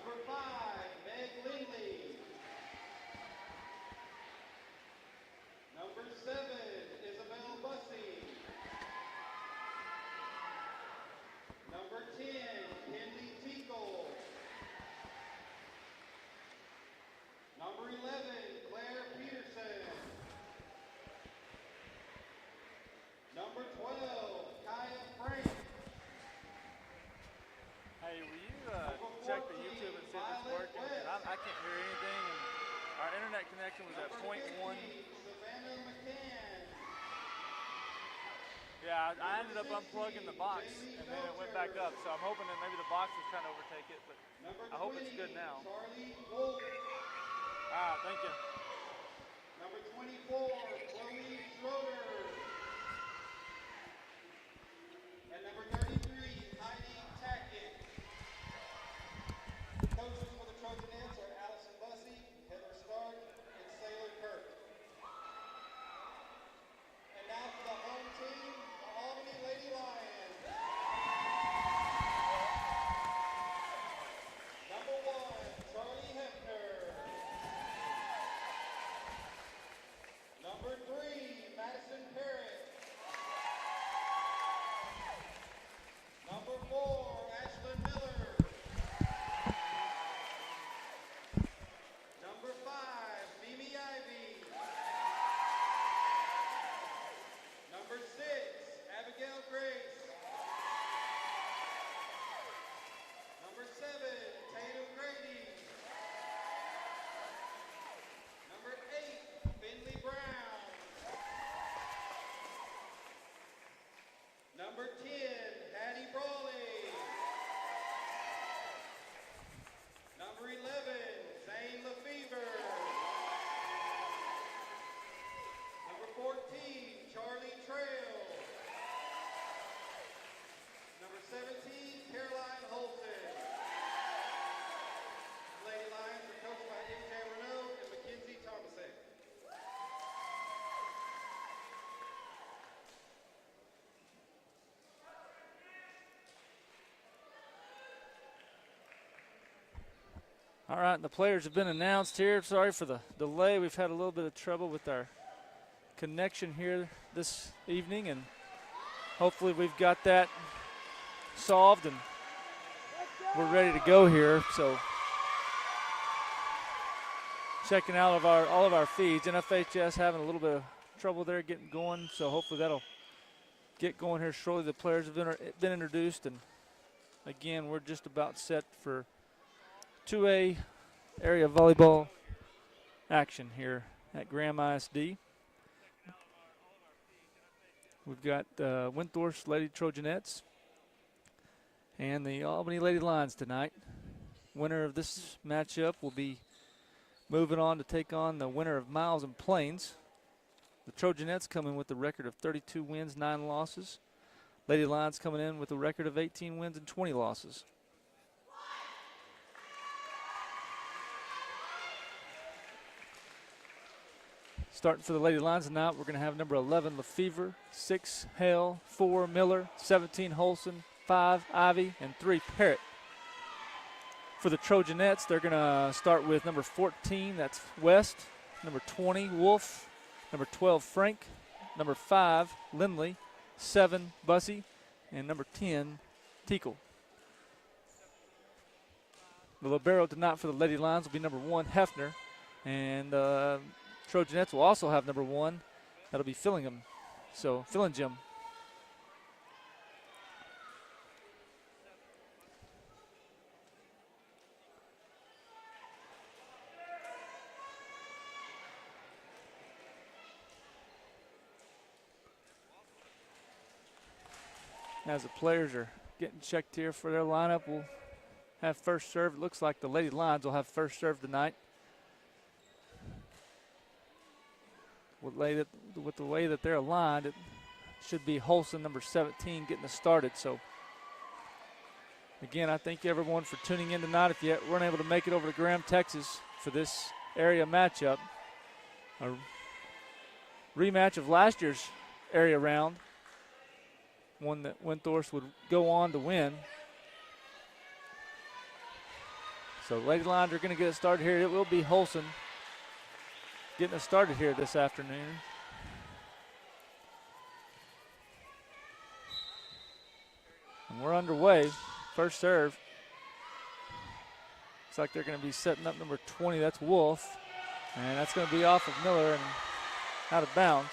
Number 5, Meg Lindley. Number 7, Isabel Bussey. Number 10, Kenley Tinkle. Number 11, Claire Peterson. Number 12, Kaya Frank. Hey, will you check the YouTube and see if it's working? I can't hear anything, and our internet connection was at 0.1. Savannah McCann. Yeah, I ended up unplugging the box, and then it went back up. So I'm hoping that maybe the box was trying to overtake it, but I hope it's good now. Charlie Wolf. Ah, thank you. Number 24, Chloe Schroeder. And number 33, Heidi Tackett. The coaches for the Trojanettes are Allison Bussey, Heather Stark, and Sailor Kirk. And now for the home team, the Albany Lady Lions. Number 1, Charlie Hefner. Number 3, Madison Parrott. Number 4, Ashlyn Miller. Number 5, Mimi Ivy. Number 6, Abigail Grace. Number 7, Tatum Grady. Number 8, Finley Brown. Number 10, Hattie Brawley. Number 11, Zane Lefevre. Number 14, Charlie Trail. Number 17, Caroline Holton. The Lady Lions are coached by MJ Renault and Mackenzie Thomasek. All right, the players have been announced here. Sorry for the delay. We've had a little bit of trouble with our connection here this evening, and hopefully we've got that solved and we're ready to go here. So checking out all of our feeds. NFHS having a little bit of trouble there getting going, so hopefully that'll get going here shortly. The players have been introduced, and again, we're just about set for 2A area volleyball action here at Graham ISD. We've got Windthorst Lady Trojanettes and the Albany Lady Lions tonight. Winner of this matchup will be moving on to take on the winner of Miles and Plains. The Trojanettes coming with a record of 32 wins, 9 losses. Lady Lions coming in with a record of 18 wins and 20 losses. Starting for the Lady Lions tonight, we're going to have number 11, Lefevre, 6, Hale, 4, Miller, 17, Holson, 5, Ivy, and 3, Parrott. For the Trojanettes, they're going to start with number 14, that's West, number 20, Wolf, number 12, Frank, number 5, Lindley, 7, Bussey, and number 10, Tinkle. The libero tonight for the Lady Lions will be number 1, Hefner, and Trojanettes will also have number 1. That'll be Fillingham. So, Fillingham. As the players are getting checked here for their lineup, we'll have first serve. It looks like the Lady Lions will have first serve tonight. With the way that they're aligned, it should be Holson, number 17, getting us started. So, again, I thank everyone for tuning in tonight. If you weren't able to make it over to Graham, Texas for this area matchup, a rematch of last year's area round, one that Windthorst would go on to win. So Lady Lions are going to get it started here. It will be Holson getting it started here this afternoon. And we're underway. First serve. Looks like they're going to be setting up number 20. That's Wolf. And that's going to be off of Miller and out of bounds.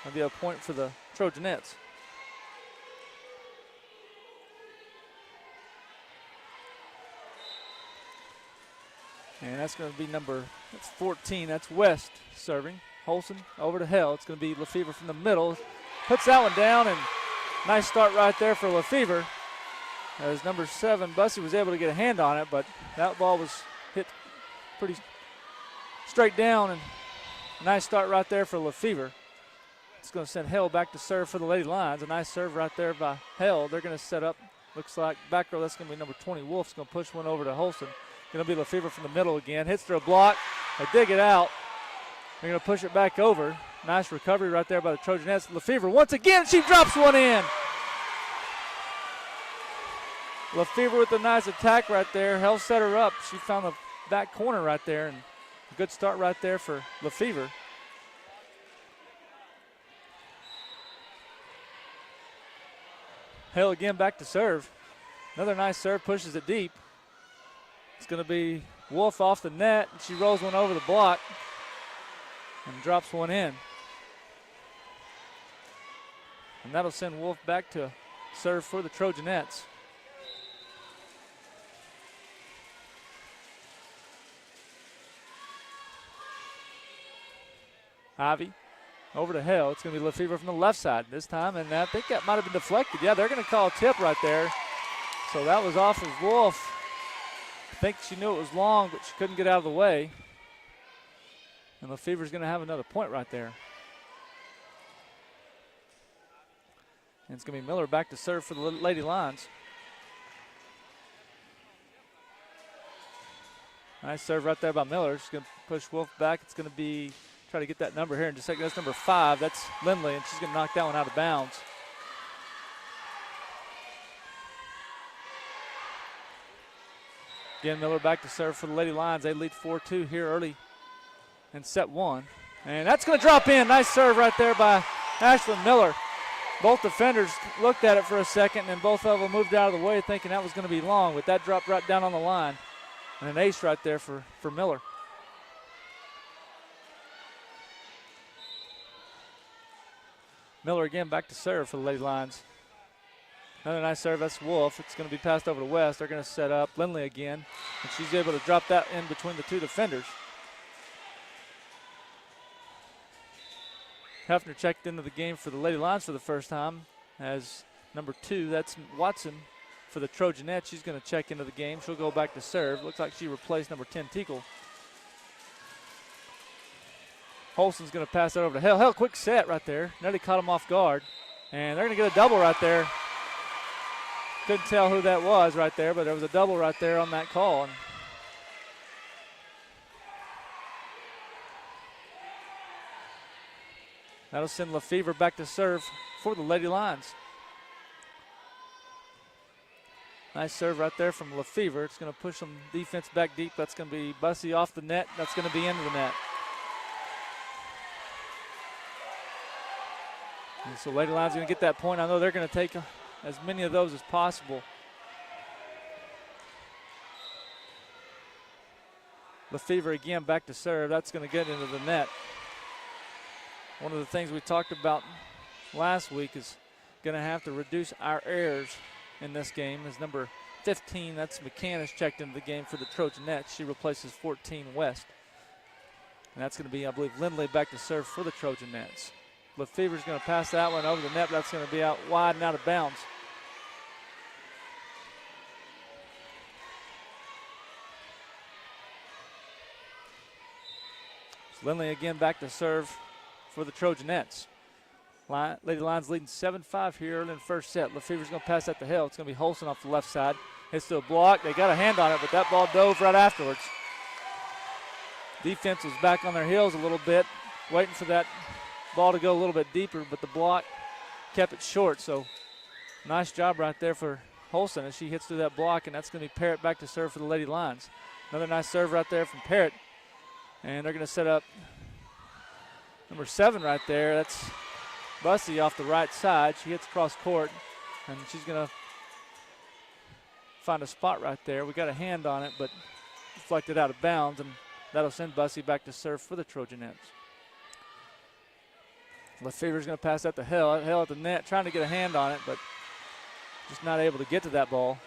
That'll be a point for the Trojanettes. And that's going to be that's 14. That's West serving. Holson over to Hell. It's going to be Lefevre from the middle. Puts that one down, and nice start right there for Lefevre. As number 7, Bussey, was able to get a hand on it, but that ball was hit pretty straight down, and nice start right there for Lefevre. It's going to send Hell back to serve for the Lady Lions. A nice serve right there by Hell. They're going to set up, looks like back row, that's going to be number 20. Wolf's going to push one over to Holson. Going to be Lefevre from the middle again. Hits through a block. They dig it out. They're going to push it back over. Nice recovery right there by the Trojanettes. Lefevre once again, she drops one in. Lefevre with a nice attack right there. Hell set her up. She found the back corner right there, and a good start right there for Lefevre. Hell again back to serve. Another nice serve, pushes it deep. It's going to be Wolf off the net. She rolls one over the block and drops one in. And that'll send Wolf back to serve for the Trojanettes. Ivy over to Hell. It's going to be Lefevre from the left side this time, and I think that might have been deflected. Yeah, they're going to call a tip right there. So that was off of Wolf. I think she knew it was long, but she couldn't get out of the way. And Lefevre's going to have another point right there. And it's going to be Miller back to serve for the Lady Lions. Nice serve right there by Miller. She's going to push Wolf back. It's going to be, try to get that number here in just a second. That's number 5. That's Lindley, and she's going to knock that one out of bounds. Again, Miller back to serve for the Lady Lions. They lead 4-2 here early in set 1. And that's going to drop in. Nice serve right there by Ashlyn Miller. Both defenders looked at it for a second, and then both of them moved out of the way thinking that was going to be long, but that dropped right down on the line. And an ace right there for Miller. Miller again back to serve for the Lady Lions. Another nice serve, that's Wolf. It's going to be passed over to West. They're going to set up Lindley again, and she's able to drop that in between the two defenders. Hefner checked into the game for the Lady Lions for the first time as number 2. That's Watson for the Trojanettes. She's going to check into the game. She'll go back to serve. Looks like she replaced number 10, Teagle. Holson's going to pass that over to Hell. Hell, quick set right there. Nearly caught him off guard. And they're going to get a double right there. Couldn't tell who that was right there, but there was a double right there on that call. And that'll send Lefevre back to serve for the Lady Lions. Nice serve right there from Lefevre. It's going to push some defense back deep. That's going to be Bussey off the net. That's going to be into the net. And so Lady Lions going to get that point. I know they're going to take as many of those as possible. Lefevre again back to serve. That's going to get into the net. One of the things we talked about last week is going to have to reduce our errors in this game. Is number 15, that's McCannis, checked into the game for the Trojanettes. She replaces 14, West. And that's going to be, I believe, Lindley back to serve for the Trojanettes. Lefevre's going to pass that one over the net, but that's going to be out wide and out of bounds. So Lindley again back to serve for the Trojanettes. Lady Lions leading 7-5 here early in the first set. Lefevre's going to pass that to Hell. It's going to be Holson off the left side. Hits to a block. They got a hand on it, but that ball dove right afterwards. Defense was back on their heels a little bit, waiting for that ball to go a little bit deeper, but the block kept it short. So nice job right there for Holson as she hits through that block, and that's going to be Parrott back to serve for the Lady Lions. Another nice serve right there from Parrott. And they're going to set up number 7 right there. That's Bussey off the right side. She hits cross court, and she's going to find a spot right there. We got a hand on it, but deflected out of bounds, and that'll send Bussey back to serve for the Trojanettes. Lefever's going to pass that to Hill. Hill at the net, trying to get a hand on it, but just not able to get to that ball.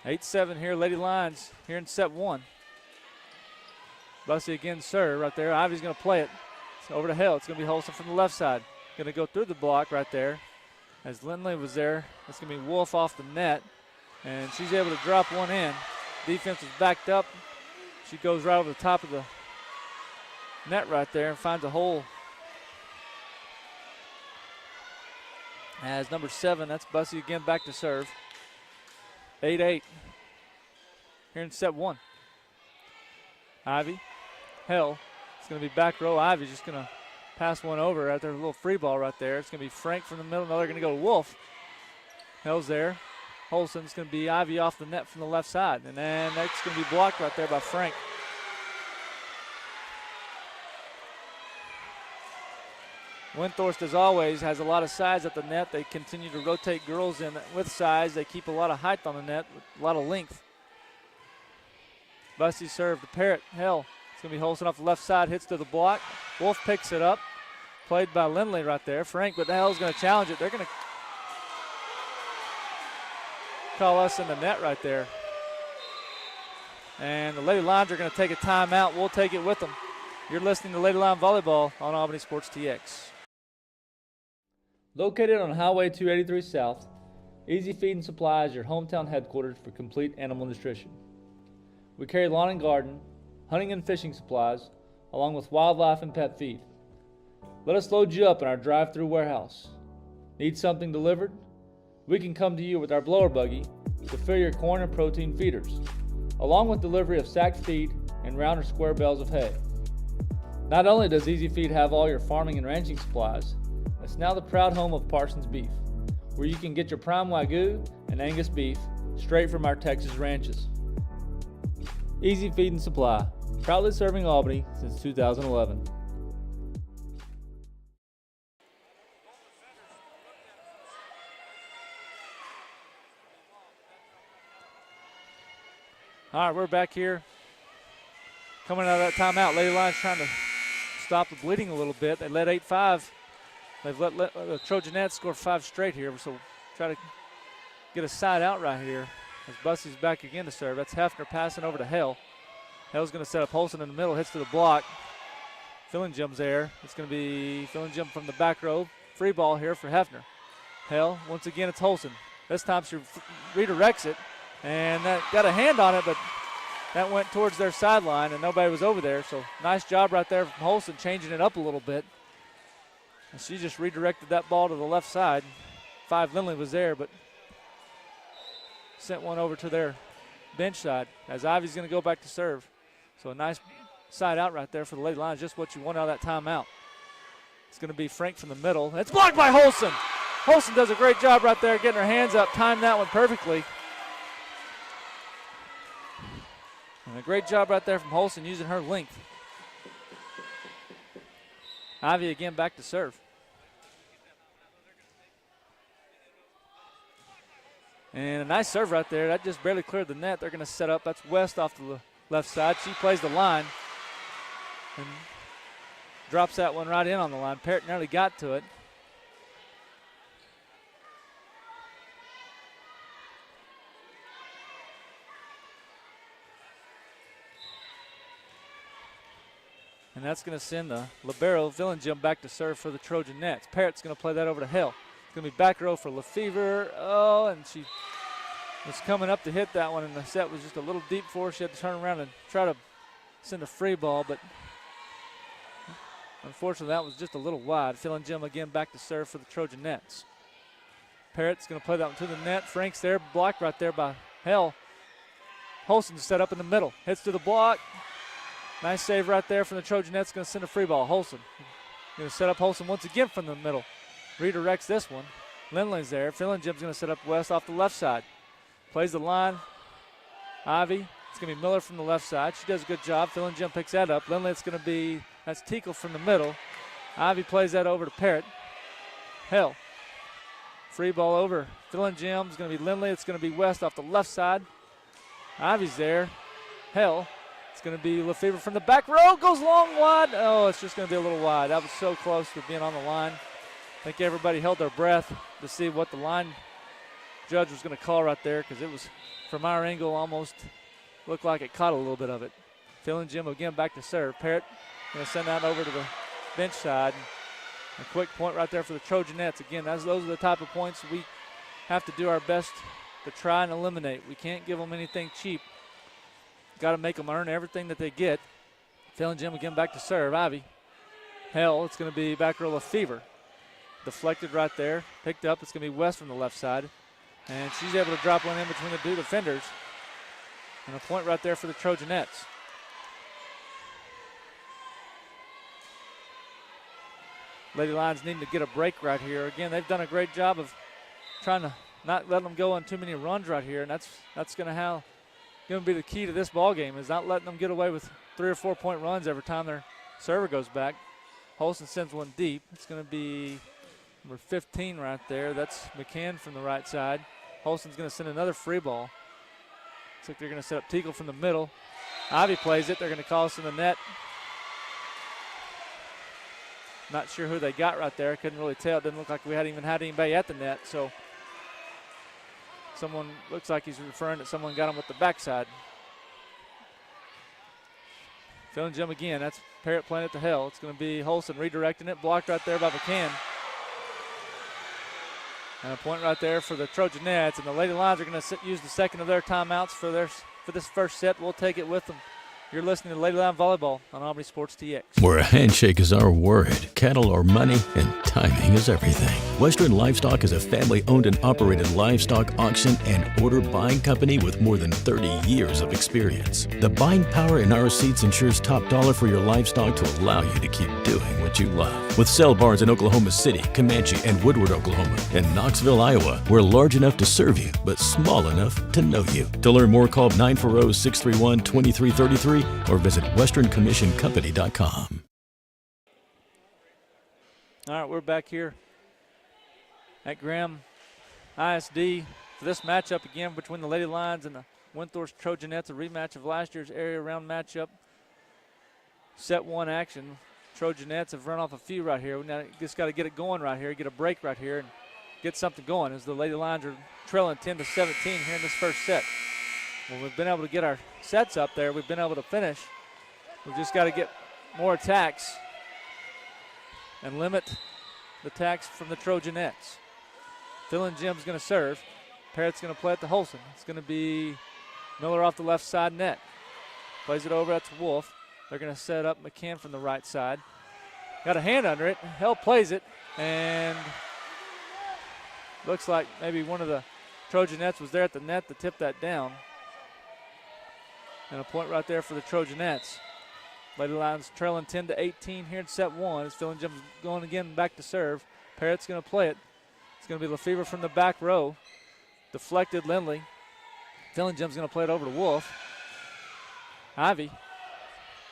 Eight-7 here, Lady Lions here in set 1. Bussey again serve right there. Ivy's going to play it. It's over to Hill. It's going to be Holston from the left side. Going to go through the block right there. As Lindley was there, it's going to be Wolf off the net. And she's able to drop one in. Defense is backed up. She goes right over the top of the net right there and finds a hole. As number 7, that's Bussey again back to serve. 8-8 here in set 1. Ivy, Hill. It's going to be back row. Ivy's just going to pass one over right there. A little free ball right there. It's going to be Frank from the middle. Now they're going to go to Wolf. Hill's there. Holston's going to be Ivy off the net from the left side. And then that's going to be blocked right there by Frank. Windthorst, as always, has a lot of size at the net. They continue to rotate girls in with size. They keep a lot of height on the net, with a lot of length. Bussey serve to Parrott. Hill. It's going to be Holston off the left side, hits to the block. Wolf picks it up. Played by Lindley right there. Frank, but the Hill's going to challenge it. They're going to call us in the net right there. And the Lady Lions are going to take a timeout. We'll take it with them. You're listening to Lady Lion Volleyball on Albany Sports TX. Located on Highway 283 South, Easy Feed and Supply is your hometown headquarters for complete animal nutrition. We carry lawn and garden, hunting and fishing supplies, along with wildlife and pet feed. Let us load you up in our drive-through warehouse. Need something delivered? We can come to you with our blower buggy to fill your corn and protein feeders, along with delivery of sacked feed and round or square bales of hay. Not only does Easy Feed have all your farming and ranching supplies, it's now the proud home of Parsons Beef, where you can get your prime Wagyu and Angus beef straight from our Texas ranches. Easy Feed and Supply, proudly serving Albany since 2011. All right, we're back here. Coming out of that timeout, Lady Lions trying to stop the bleeding a little bit. They led 8-5. They've let the Trojanettes score 5 straight here, so try to get a side out right here as Bussey's back again to serve. That's Hefner passing over to Hill. Hill's going to set up Holston in the middle, hits to the block. Fillingham's there. It's going to be Fillingham from the back row. Free ball here for Hefner. Hill, once again, it's Holston. This time she redirects it, and that got a hand on it, but that went towards their sideline, and nobody was over there. So nice job right there from Holston, changing it up a little bit. And she just redirected that ball to the left side. 5 Lindley was there, but sent one over to their bench side as Ivy's going to go back to serve. So a nice side out right there for the Lady Lions, just what you want out of that timeout. It's going to be Frank from the middle. It's blocked by Holston. Holston does a great job right there getting her hands up, timed that one perfectly. And a great job right there from Holston using her length. Ivy again back to serve. And a nice serve right there. That just barely cleared the net. They're going to set up. That's West off to the left side. She plays the line and drops that one right in on the line. Parrott nearly got to it. And that's going to send the libero Villingham back to serve for the Trojanettes. Parrott's going to play that over to Hill. It's going to be back row for Lefevre. Oh, and she was coming up to hit that one, and the set was just a little deep for her. She had to turn around and try to send a free ball, but unfortunately that was just a little wide. Fillingham again back to serve for the Trojanettes. Parrott's going to play that one to the net. Frank's there, blocked right there by Hill. Holston's set up in the middle. Hits to the block. Nice save right there from the Trojanettes. Going to send a free ball. Holston Going to set up Holson once again from the middle. Redirects this one. Lindley's there. Fillingham's going to set up West off the left side. Plays the line. Ivy. It's going to be Miller from the left side. She does a good job. Fillingham picks that up. Lindley, it's going to be, that's Tinkle from the middle. Ivy plays that over to Parrott. Hell. Free ball over. Fillingham's going to be Lindley. It's going to be West off the left side. Ivy's there. Hell. It's going to be Lefevre from the back row. Goes long, wide. Oh, it's just going to be a little wide. That was so close to being on the line. I think everybody held their breath to see what the line judge was going to call right there, because it was, from our angle, almost looked like it caught a little bit of it. Fillingham again back to serve. Parrott going to send that over to the bench side. A quick point right there for the Trojanettes. Again, those are the type of points we have to do our best to try and eliminate. We can't give them anything cheap. Got to make them earn everything that they get. Fillingham again back to serve. Ivy. Hell, it's going to be back row Lefevre. Deflected right there. Picked up. It's going to be West from the left side. And she's able to drop one in between the two defenders. And a point right there for the Trojanettes. Lady Lions needing to get a break right here. Again, they've done a great job of trying to not let them go on too many runs right here, and that's going to be the key to this ball game, is not letting them get away with 3 or 4 point runs every time their server goes back. Holson sends one deep. It's going to be number 15 right there. That's McCann from the right side. Holson's going to send another free ball. Looks like they're going to set up Tinkle from the middle. Ivy plays it. They're going to call us in the net. Not sure who they got right there. Couldn't really tell. It didn't look like we hadn't even had anybody at the net. So someone, looks like he's referring that someone got him with the backside. Fillingham again. That's Parrott playing it to Hell. It's going to be Holson redirecting it. Blocked right there by McCann. And a point right there for the Trojanettes. And the Lady Lions are going to use the second of their timeouts for this first set. We'll take it with them. You're listening to Lady Lion Volleyball on Albany Sports TX. Where a handshake is our word, cattle are money, and timing is everything. Western Livestock is a family-owned and operated livestock auction and order buying company with more than 30 years of experience. The buying power in our seats ensures top dollar for your livestock to allow you to keep doing what you love. With sale barns in Oklahoma City, Comanche, and Woodward, Oklahoma, and Knoxville, Iowa, we're large enough to serve you, but small enough to know you. To learn more, call 940-631-2333 or visit westerncommissioncompany.com. All right, we're back here at Graham ISD for this matchup again between the Lady Lions and the Windthorst Trojanettes, a rematch of last year's area round matchup. Set 1 action. Trojanettes have run off a few right here. We now just got to get it going right here, get a break right here, and get something going as the Lady Lions are trailing 10-17 here in this first set. Well, we've been able to get our sets up there. We've been able to finish. We've just got to get more attacks and limit the attacks from the Trojanettes. Fillingham's going to serve. Parrott's going to play it to Holson. It's going to be Miller off the left side net. Plays it over. That's Wolf. They're going to set up McCann from the right side. Got a hand under it. Hell plays it. And looks like maybe one of the Trojanettes was there at the net to tip that down. And a point right there for the Trojanettes. Lady Lions trailing 10-18 here in set 1. As Fillingham's going again back to serve. Parrott's going to play it. It's going to be Lefevre from the back row. Deflected Lindley. Fillingham's going to play it over to Wolf. Ivy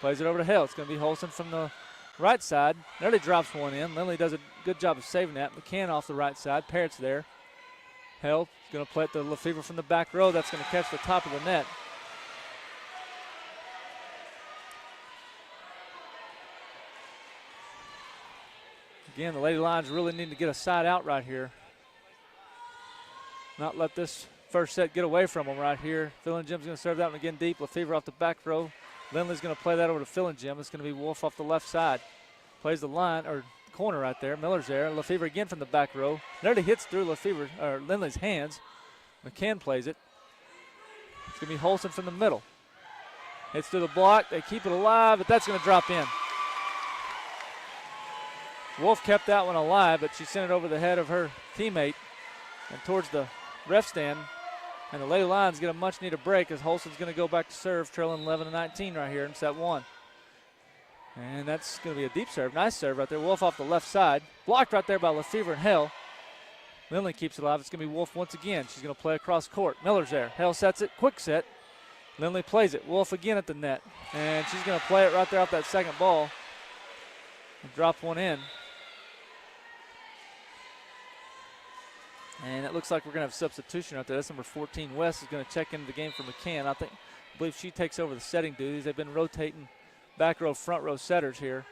plays it over to Hale. It's going to be Holson from the right side. Nearly drops one in. Lindley does a good job of saving that. McCann off the right side. Parrott's there. Hale is going to play it to Lefevre from the back row. That's going to catch the top of the net. Again, the Lady Lions really need to get a side out right here. Not let this first set get away from them right here. Fillingham's going to serve that one again deep. Lefevre off the back row. Lindley's going to play that over to Fillingham. It's going to be Wolf off the left side. Plays the line, or corner right there. Miller's there. Lefevre again from the back row. Nearly hits through Lefevre, or Lindley's hands. McCann plays it. It's going to be Holson from the middle. Hits through the block. They keep it alive, but that's going to drop in. Wolf kept that one alive, but she sent it over the head of her teammate and towards the ref stand. And the Lady Lions get a much-needed break as Holson's going to go back to serve, trailing 11-19 right here in set 1. And that's going to be a deep serve. Nice serve right there. Wolf off the left side. Blocked right there by Lefevre and Hale. Lindley keeps it alive. It's going to be Wolf once again. She's going to play across court. Miller's there. Hale sets it. Quick set. Lindley plays it. Wolf again at the net. And she's going to play it right there off that second ball. And drop one in. And it looks like we're going to have substitution out there. That's number 14, West, is going to check into the game for McCann. I believe she takes over the setting duties. They've been rotating back row, front row setters here.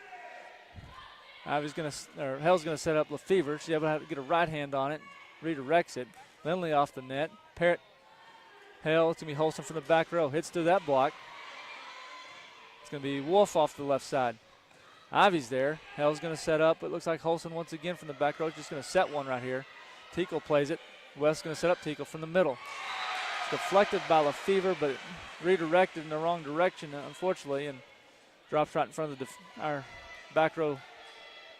Hale's going to set up Lefevre. She's able to get a right hand on it, redirects it. Lindley off the net. Parrott, Hale, it's going to be Holson from the back row. Hits through that block. It's going to be Wolf off the left side. Ivy's there. Hale's going to set up. It looks like Holson once again from the back row. Just going to set one right here. Tickle plays it. West's going to set up Tickle from the middle. It's deflected by Lefevre, but redirected in the wrong direction, unfortunately, and drops right in front of our back row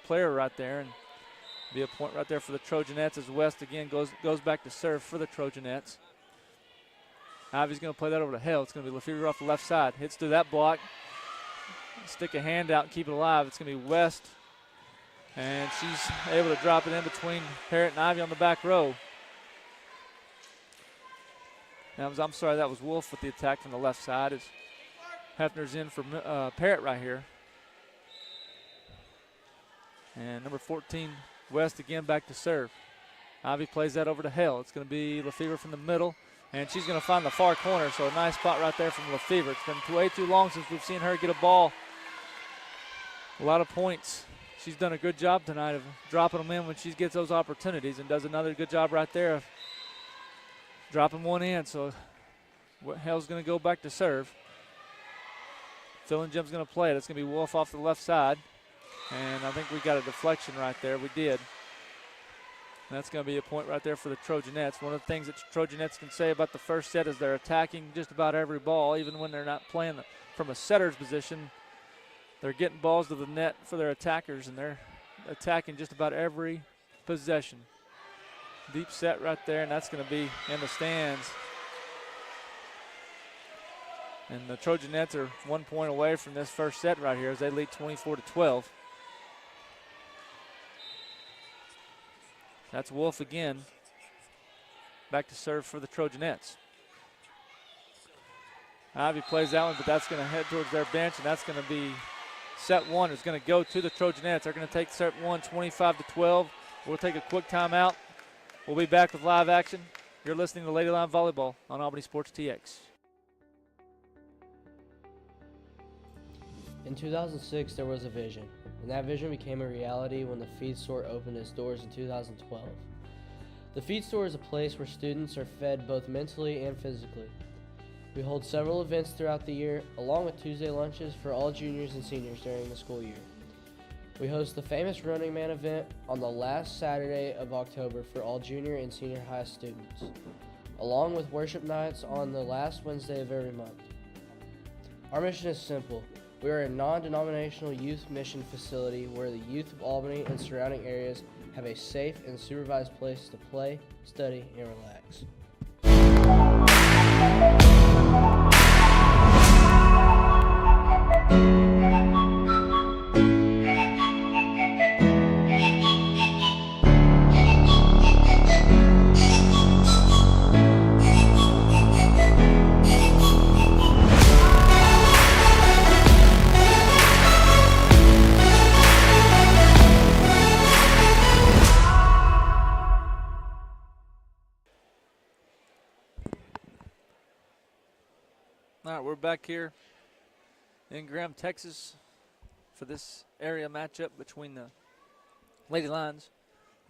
player right there, and be a point right there for the Trojanettes as West again goes back to serve for the Trojanettes. Ivy's going to play that over to Hale. It's going to be Lefevre off the left side. Hits through that block. Stick a hand out and keep it alive. It's going to be West. And she's able to drop it in between Parrott and Ivy on the back row. I'm sorry, that was Wolf with the attack from the left side. As Hefner's in for Parrott right here. And number 14, West again back to serve. Ivy plays that over to Hale. It's going to be Lefevre from the middle. And she's going to find the far corner, so a nice spot right there from Lefevre. It's been way too long since we've seen her get a ball. A lot of points. She's done a good job tonight of dropping them in when she gets those opportunities, and does another good job right there of dropping one in. So Hale's going to go back to serve. Phil and Jim's going to play it. It's going to be Wolf off the left side. And I think we got a deflection right there. We did. And that's going to be a point right there for the Trojanettes. One of the things that Trojanettes can say about the first set is they're attacking just about every ball, even when they're not playing from a setter's position. They're getting balls to the net for their attackers, and they're attacking just about every possession. Deep set right there, and that's going to be in the stands. And the Trojanettes are 1 point away from this first set right here as they lead 24-12. That's Wolf again. Back to serve for the Trojanettes. Ivy plays that one, but that's going to head towards their bench, and that's going to be set one. Is going to go to the Trojanettes. They're going to take set one 25-12. We'll take a quick timeout. We'll be back with live action. You're listening to Ladyline Volleyball on Albany Sports TX. In 2006, there was a vision, and that vision became a reality when the feed store opened its doors in 2012. The feed store is a place where students are fed both mentally and physically. We hold several events throughout the year, along with Tuesday lunches for all juniors and seniors during the school year. We host the famous Running Man event on the last Saturday of October for all junior and senior high students, along with worship nights on the last Wednesday of every month. Our mission is simple. We are a non-denominational youth mission facility where the youth of Albany and surrounding areas have a safe and supervised place to play, study, and relax. All right, we're back here in Graham, Texas for this area matchup between the Lady Lions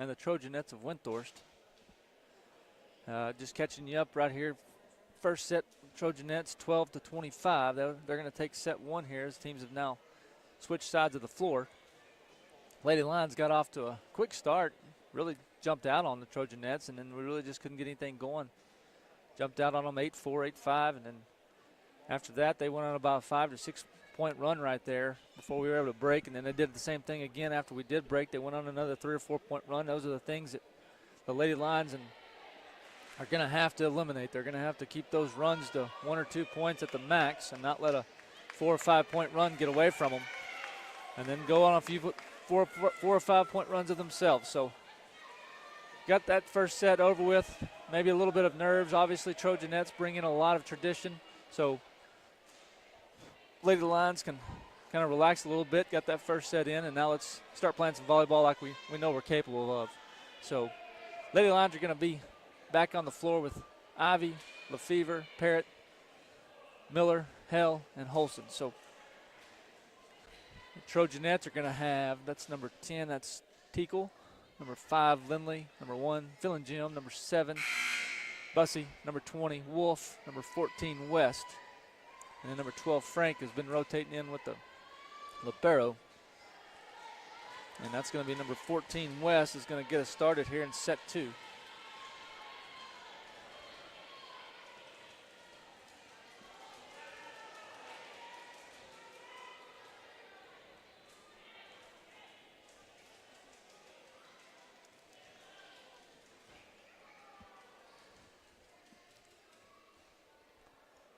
and the Trojanettes of Windthorst. Just catching you up right here. First set, Trojanettes 12-25. They're going to take set one here as teams have now switched sides of the floor. Lady Lions got off to a quick start, really jumped out on the Trojanettes, and then we really just couldn't get anything going. Jumped out on them 8-4, 8-5, and then after that, they went on about a 5 to 6 point run right there before we were able to break, and then they did the same thing again after we did break. They went on another 3 or 4 point run. Those are the things that the Lady Lions are going to have to eliminate. They're going to have to keep those runs to 1 or 2 points at the max and not let a 4 or 5 point run get away from them. and then go on a few four or 5 point runs of themselves. So got that first set over with. Maybe a little bit of nerves. Obviously, Trojanettes bring in a lot of tradition. So Lady Lions can kind of relax a little bit. Got that first set in, and now let's start playing some volleyball like we know we're capable of. So Lady Lions are going to be back on the floor with Ivy, Lefevre, Parrott, Miller, Hell, and Holson. So the Trojanettes are going to have, that's number 10, that's Teakle. Number 5, Lindley. Number 1, Phil and Jim. Number 7, Bussey. Number 20, Wolf. Number 14, West. And then number 12, Frank, has been rotating in with the libero. And that's going to be number 14, West, is going to get us started here in set 2.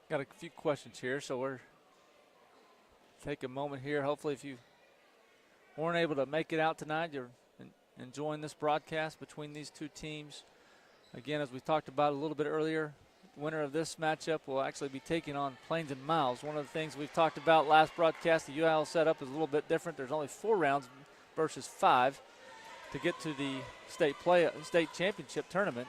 Got a few questions here, so we're take a moment here. Hopefully, if you weren't able to make it out tonight, you're enjoying this broadcast between these two teams. Again, as we talked about a little bit earlier, the winner of this matchup will actually be taking on Plains and Miles. One of the things we've talked about last broadcast, the UIL setup is a little bit different. There's only 4 rounds versus 5 to get to the state championship tournament.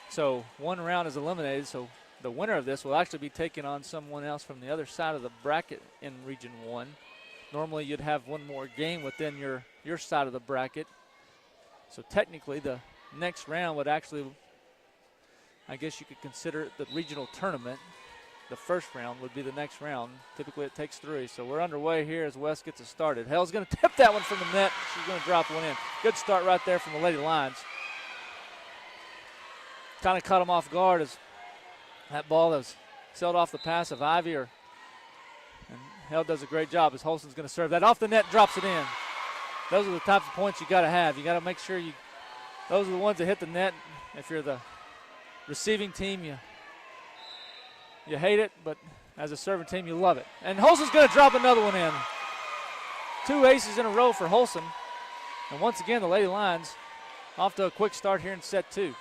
So 1 round is eliminated. So the winner of this will actually be taking on someone else from the other side of the bracket in Region 1. Normally you'd have one more game within your side of the bracket. So technically the next round would actually, I guess you could consider it the regional tournament. The first round would be the next round. Typically it takes 3. So we're underway here as West gets us started. Hell's going to tip that one from the net. She's going to drop one in. Good start right there from the Lady Lions. Kind of caught them off guard as that ball that was sailed off the pass of Ivy, and Hell does a great job as Holson's going to serve that off the net, drops it in. Those are the types of points you got to have. You got to make sure those are the ones that hit the net. If you're the receiving team, you hate it, but as a serving team, you love it. And Holson's going to drop another one in. 2 aces in a row for Holson. And once again, the Lady Lions off to a quick start here in set 2.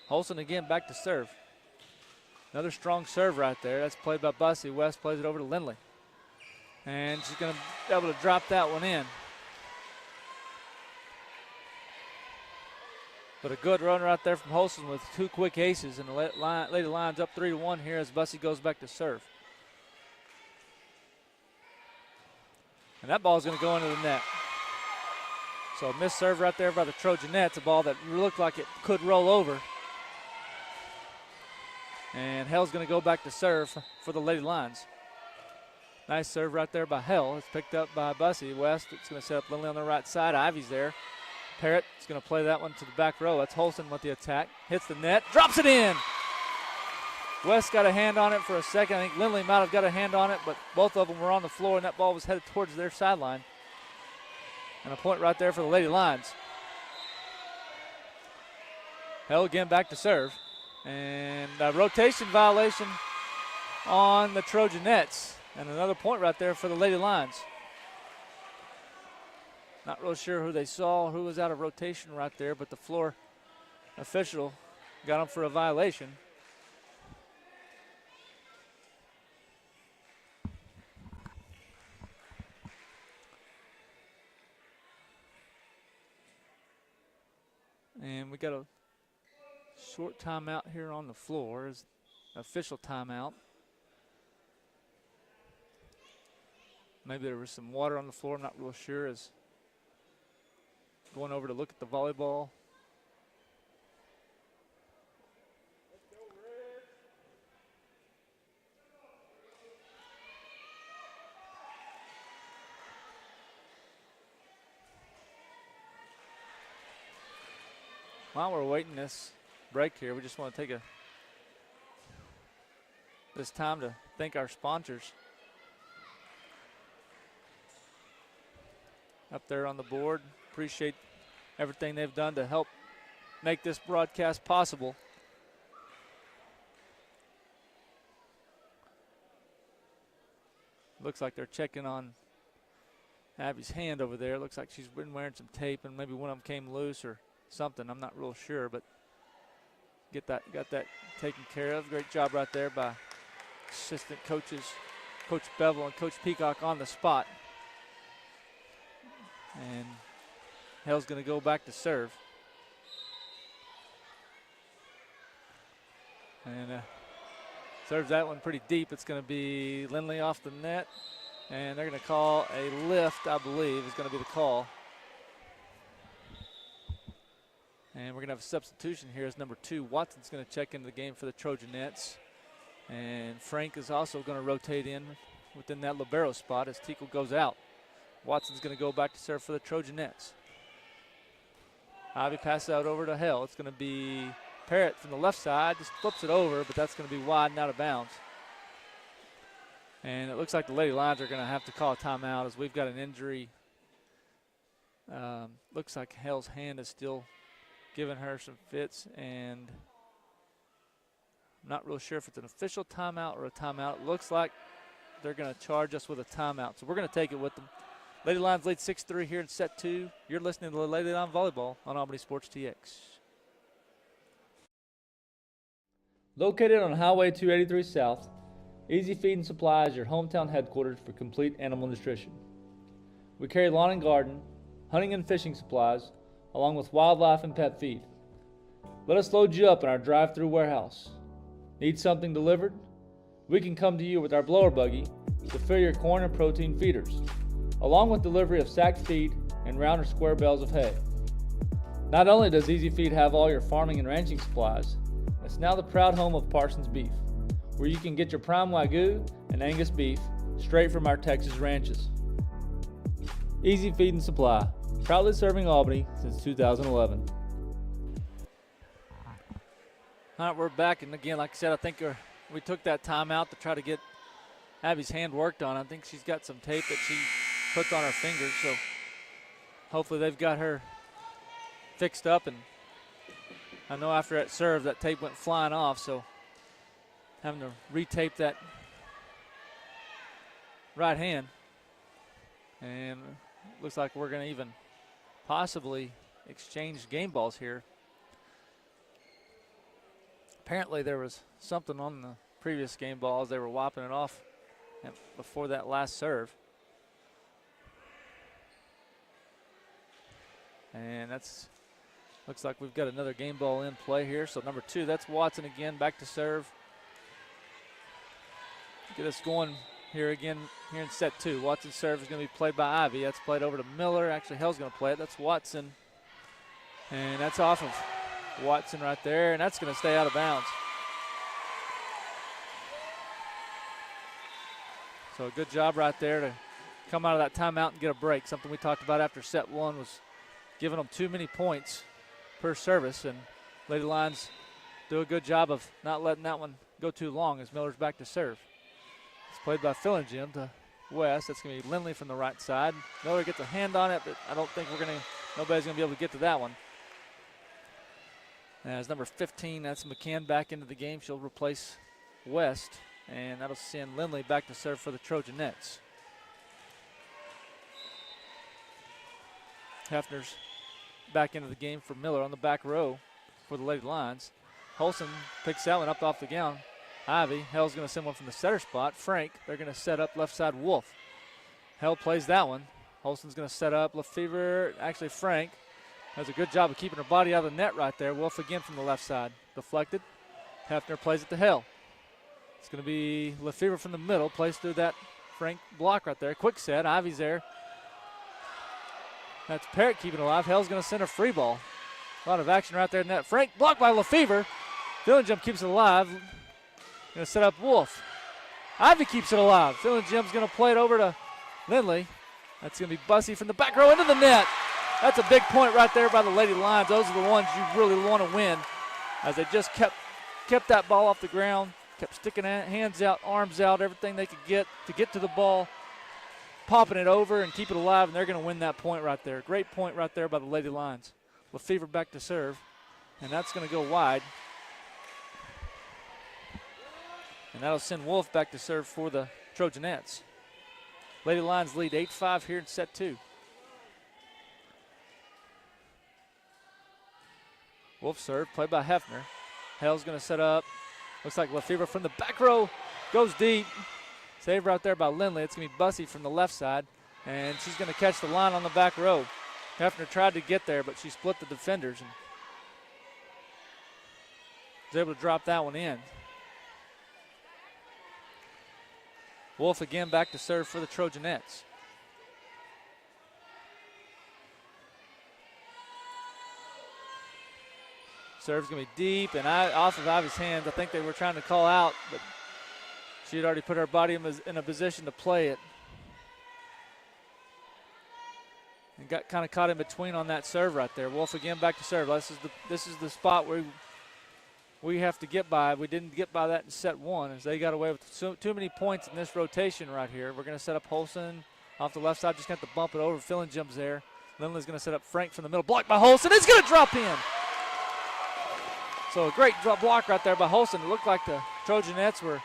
Holson again back to serve. Another strong serve right there. That's played by Bussey. West plays it over to Lindley. And she's going to be able to drop that one in. But a good run right there from Holson with 2 quick aces. And the Lady Lions up 3-1 here as Bussey goes back to serve. And that ball is going to go into the net. So a missed serve right there by the Trojanettes. A ball that looked like it could roll over. And Hell's going to go back to serve for the Lady Lions. Nice serve right there by Hell. It's picked up by Bussey. West, it's going to set up Lindley on the right side. Ivy's there. Parrott is going to play that one to the back row. That's Holson with the attack. Hits the net, drops it in. West got a hand on it for a second. I think Lindley might have got a hand on it, but both of them were on the floor, and that ball was headed towards their sideline. And a point right there for the Lady Lions. Hell again back to serve. And a rotation violation on the Trojanettes. And another point right there for the Lady Lions. Not real sure who they saw, who was out of rotation right there, but the floor official got him for a violation. And we got a short timeout here on the floor, is official timeout. Maybe there was some water on the floor, I'm not real sure. As going over to look at the volleyball. While we're waiting this break here, we just want to take this time to thank our sponsors. Up there on the board, appreciate everything they've done to help make this broadcast possible. looks like they're checking on Abby's hand over there. Looks like she's been wearing some tape and maybe one of them came loose or something. I'm not real sure, but got that taken care of. Great job right there by assistant coaches, Coach Bevel and Coach Peacock on the spot. And Hale's going to go back to serve. And serves that one pretty deep. It's going to be Lindley off the net. And they're going to call a lift, I believe, is going to be the call. And we're going to have a substitution here as number 2. Watson's going to check into the game for the Trojanettes. And Frank is also going to rotate in within that libero spot as Tickle goes out. Watson's going to go back to serve for the Trojanettes. Ivy passes out over to Hale. It's going to be Parrott from the left side, just flips it over, but that's going to be wide and out of bounds. And it looks like the Lady Lions are going to have to call a timeout as we've got an injury. Looks like Hale's hand is still giving her some fits, and I'm not real sure if it's an official timeout or a timeout. It looks like they're going to charge us with a timeout, so we're going to take it with them. Lady Lions lead 6-3 here in set 2. You're listening to the Lady Lion Volleyball on Albany Sports TX. Located on Highway 283 South, Easy Feed and Supply is your hometown headquarters for complete animal nutrition. We carry lawn and garden, hunting and fishing supplies, along with wildlife and pet feed. Let us load you up in our drive-through warehouse. Need something delivered? We can come to you with our blower buggy to fill your corn and protein feeders, along with delivery of sacked feed and round or square bales of hay. Not only does Easy Feed have all your farming and ranching supplies, it's now the proud home of Parsons Beef, where you can get your prime Wagyu and Angus beef straight from our Texas ranches. Easy Feed and Supply, proudly serving Albany since 2011. All right, we're back, and again, like I said, I think we took that timeout to try to get Abby's hand worked on. I think she's got some tape that she puts on her fingers, so hopefully they've got her fixed up. And I know after that serve, that tape went flying off, so having to retape that right hand. And looks like we're going to even possibly exchange game balls here. Apparently there was something on the previous game balls. They were whopping it off before that last serve. And that's looks like we've got another game ball in play here. So number 2, that's Watson again, back to serve. Get us going here again here in set 2. Watson's serve is going to be played by Ivy. That's played over to Miller. Actually, Hell's going to play it. That's Watson. And that's off of Watson right there, and that's going to stay out of bounds. So a good job right there to come out of that timeout and get a break. Something we talked about after set 1 was giving them too many points per service, and Lady Lions do a good job of not letting that one go too long as Miller's back to serve. It's played by Fillingham to West. That's going to be Lindley from the right side. Miller gets a hand on it, but I don't think nobody's going to be able to get to that one. As number 15, that's McCann back into the game. She'll replace West, and that'll send Lindley back to serve for the Trojanettes. Hefner's back into the game for Miller on the back row for the Lady Lions. Holson picks that one up off the ground. Ivy, Hell's going to send one from the setter spot. Frank, they're going to set up left side Wolf. Hell plays that one. Holson's going to set up Lefevre. Actually, Frank does a good job of keeping her body out of the net right there. Wolf again from the left side. Deflected. Hefner plays it to Hell. It's going to be Lefevre from the middle. Plays through that Frank block right there. Quick set. Ivy's there. That's Parrott keeping it alive. Hell's going to send a free ball. A lot of action right there in net. Frank blocked by Lefevre. Fillingham keeps it alive. Going to set up Wolf. Ivy keeps it alive. Fillingham's going to play it over to Lindley. That's going to be Bussey from the back row into the net. That's a big point right there by the Lady Lions. Those are the ones you really want to win, as they just kept that ball off the ground, kept sticking hands out, arms out, everything they could get to the ball, popping it over and keep it alive, and they're going to win that point right there. Great point right there by the Lady Lions. Lefevre back to serve, and that's going to go wide. And that'll send Wolf back to serve for the Trojanettes. Lady Lions lead 8-5 here in set 2. Wolf serve, played by Hefner. Hale's going to set up. Looks like Lefevre from the back row. Goes deep. Save right there by Lindley. It's going to be Bussey from the left side. And she's going to catch the line on the back row. Hefner tried to get there, but she split the defenders and was able to drop that one in. Wolf again back to serve for the Trojanettes. Serve's going to be deep and off of Ivy's hands. I think they were trying to call out, but she had already put her body in a position to play it. And got kind of caught in between on that serve right there. Wolf again back to serve. This is the spot where we have to get by. We didn't get by that in set 1 as they got away with too many points in this rotation right here. We're going to set up Holson off the left side. Just got to bump it over. Filling Jim's there. Lindley's going to set up Frank from the middle. Blocked by Holson. It's going to drop in. So a great block right there by Holson. It looked like the Trojanettes were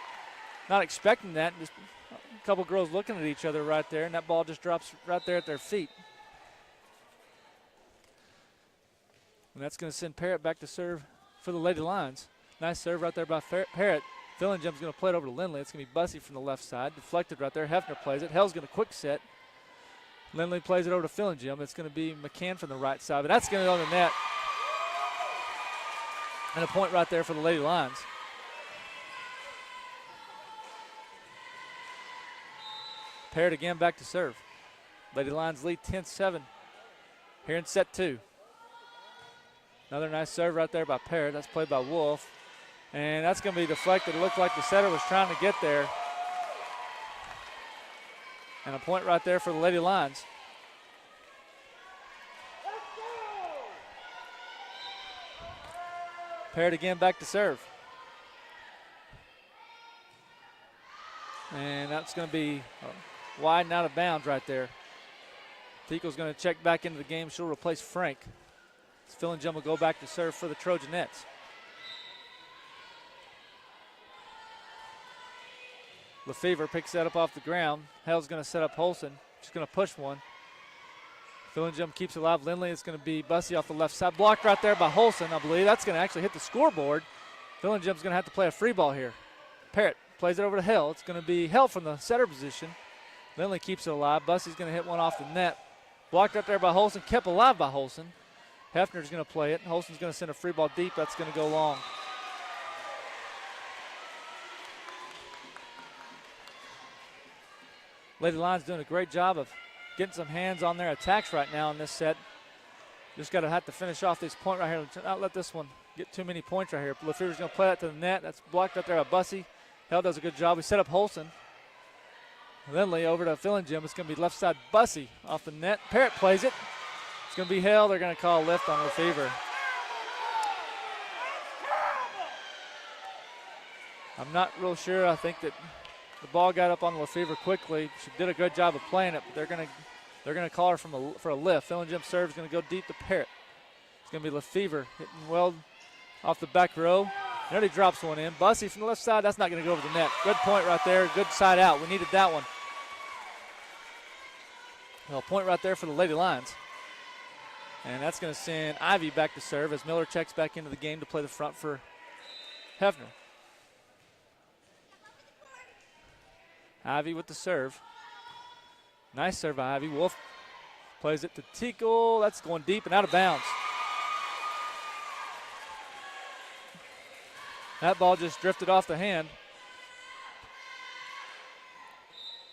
not expecting that. Just a couple girls looking at each other right there, and that ball just drops right there at their feet. And that's going to send Parrott back to serve for the Lady Lions. Nice serve right there by Parrott. Fillingham's going to play it over to Lindley. It's going to be Bussey from the left side. Deflected right there. Hefner plays it. Hell's going to quick set. Lindley plays it over to Fillingham. It's going to be McCann from the right side, but that's going to go on the net. And a point right there for the Lady Lions. Parrott again back to serve. Lady Lions lead 10-7 here in set 2. Another nice serve right there by Parrott. That's played by Wolf. And that's going to be deflected. It looked like the setter was trying to get there. And a point right there for the Lady Lions. Parrott again back to serve. And that's going to be wide and out of bounds right there. Tico's going to check back into the game. She'll replace Frank. Fillingham will go back to serve for the Trojanettes. Lefevre picks that up off the ground. Hell's going to set up Holson. She's going to push one. Fillingham keeps it alive. Lindley, it's going to be Bussey off the left side. Blocked right there by Holson, I believe. That's going to actually hit the scoreboard. Fillingham's going to have to play a free ball here. Parrott plays it over to Hell. It's going to be Hell from the setter position. Lindley keeps it alive. Bussey's going to hit one off the net. Blocked up there by Holson. Kept alive by Holson. Hefner's going to play it. Holson's going to send a free ball deep. That's going to go long. Lady Lions doing a great job of getting some hands on their attacks right now in this set. Just got to have to finish off this point right here. Not let this one get too many points right here. Lefevre's going to play that to the net. That's blocked right there by Bussey. Hell does a good job. We set up Holson. Lindley over to Fillingham. It's going to be left side Bussey off the net. Parrott plays it. It's going to be Hell. They're going to call a lift on Lefevre. I'm not real sure. I think that the ball got up on Lefevre quickly. She did a good job of playing it, but they're going to call her for a lift. Fillingham serve is going to go deep to Parrott. It's going to be Lefevre hitting well off the back row. Nearly drops one in. Bussey from the left side. That's not going to go over the net. Good point right there. Good side out. We needed that one. Well, point right there for the Lady Lions. And that's going to send Ivy back to serve as Miller checks back into the game to play the front for Hefner. Ivy with the serve. Nice serve by Ivy. Wolf plays it to Tickle. That's going deep and out of bounds. That ball just drifted off the hand.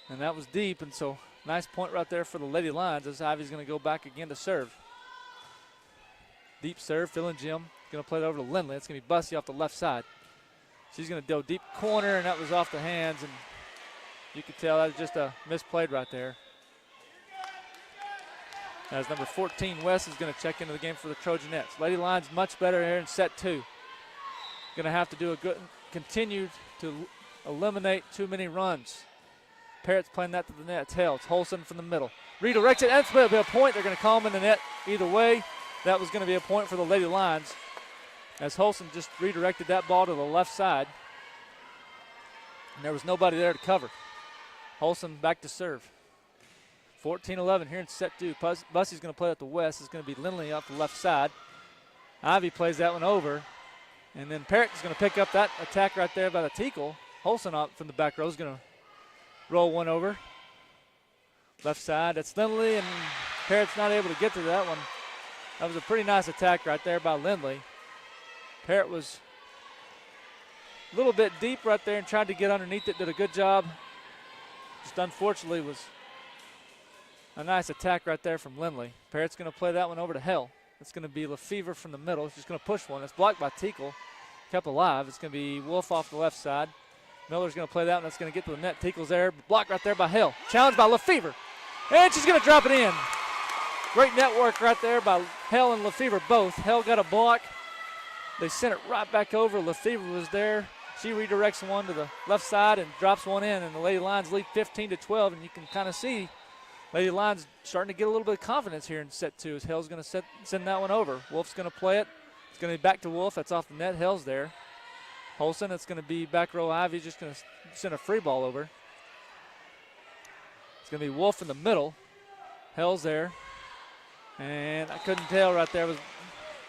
And that was deep, and so nice point right there for the Lady Lions as Ivy's going to go back again to serve. Deep serve, Fillingham going to play it over to Lindley. It's going to be Bussey off the left side. She's going to go deep corner, and that was off the hands, and you could tell that was just a misplayed right there. As number 14, West, is going to check into the game for the Trojanettes. Lady Lions much better here in set 2. Going to have to do continue to eliminate too many runs. Parrott's playing that to the net. It's Holson from the middle. Redirects it. That's going to be a point. They're going to call him in the net either way. That was going to be a point for the Lady Lions as Holson just redirected that ball to the left side. And there was nobody there to cover. Holson back to serve. 14-11 here in set 2. Bussey's going to play at the west. It's going to be Lindley off the left side. Ivy plays that one over. And then Parrott is going to pick up that attack right there by the Teakle. Holson out from the back row is going to roll one over. Left side, that's Lindley, and Parrott's not able to get to that one. That was a pretty nice attack right there by Lindley. Parrott was a little bit deep right there and tried to get underneath it, did a good job. Just unfortunately was a nice attack right there from Lindley. Parrott's going to play that one over to Hell. It's going to be Lefevre from the middle. He's just going to push one. It's blocked by Teakle, kept alive. It's going to be Wolf off the left side. Miller's going to play that one. That's going to get to the net. Teakle's there, blocked right there by Hell. Challenged by Lefevre. And she's going to drop it in. Great network right there by Hell and Lefevre both. Hell got a block. They sent it right back over. Lefevre was there. She redirects one to the left side and drops one in, and the Lady Lions lead 15-12, and you can kind of see Lady Lions starting to get a little bit of confidence here in set 2 as Hell's going to send that one over. Wolf's going to play it. It's going to be back to Wolf. That's off the net. Hell's there. Holson, it's going to be back row Ivy, just going to send a free ball over. It's going to be Wolf in the middle. Hell's there. And I couldn't tell right there,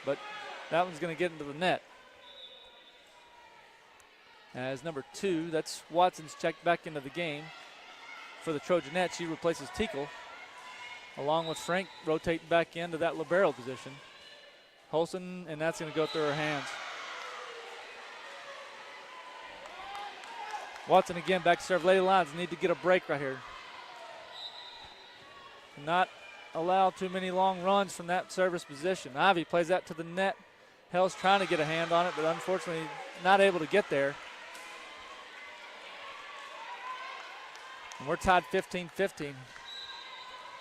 but that one's going to get into the net. As number 2, that's Watson's checked back into the game for the Trojanettes. She replaces Teakle, along with Frank rotating back into that libero position. Holson, and that's going to go through her hands. Watson again back to serve. Lady Lions need to get a break right here. Not allow too many long runs from that service position. Ivy plays that to the net. Hell's trying to get a hand on it, but unfortunately not able to get there. And we're tied 15-15.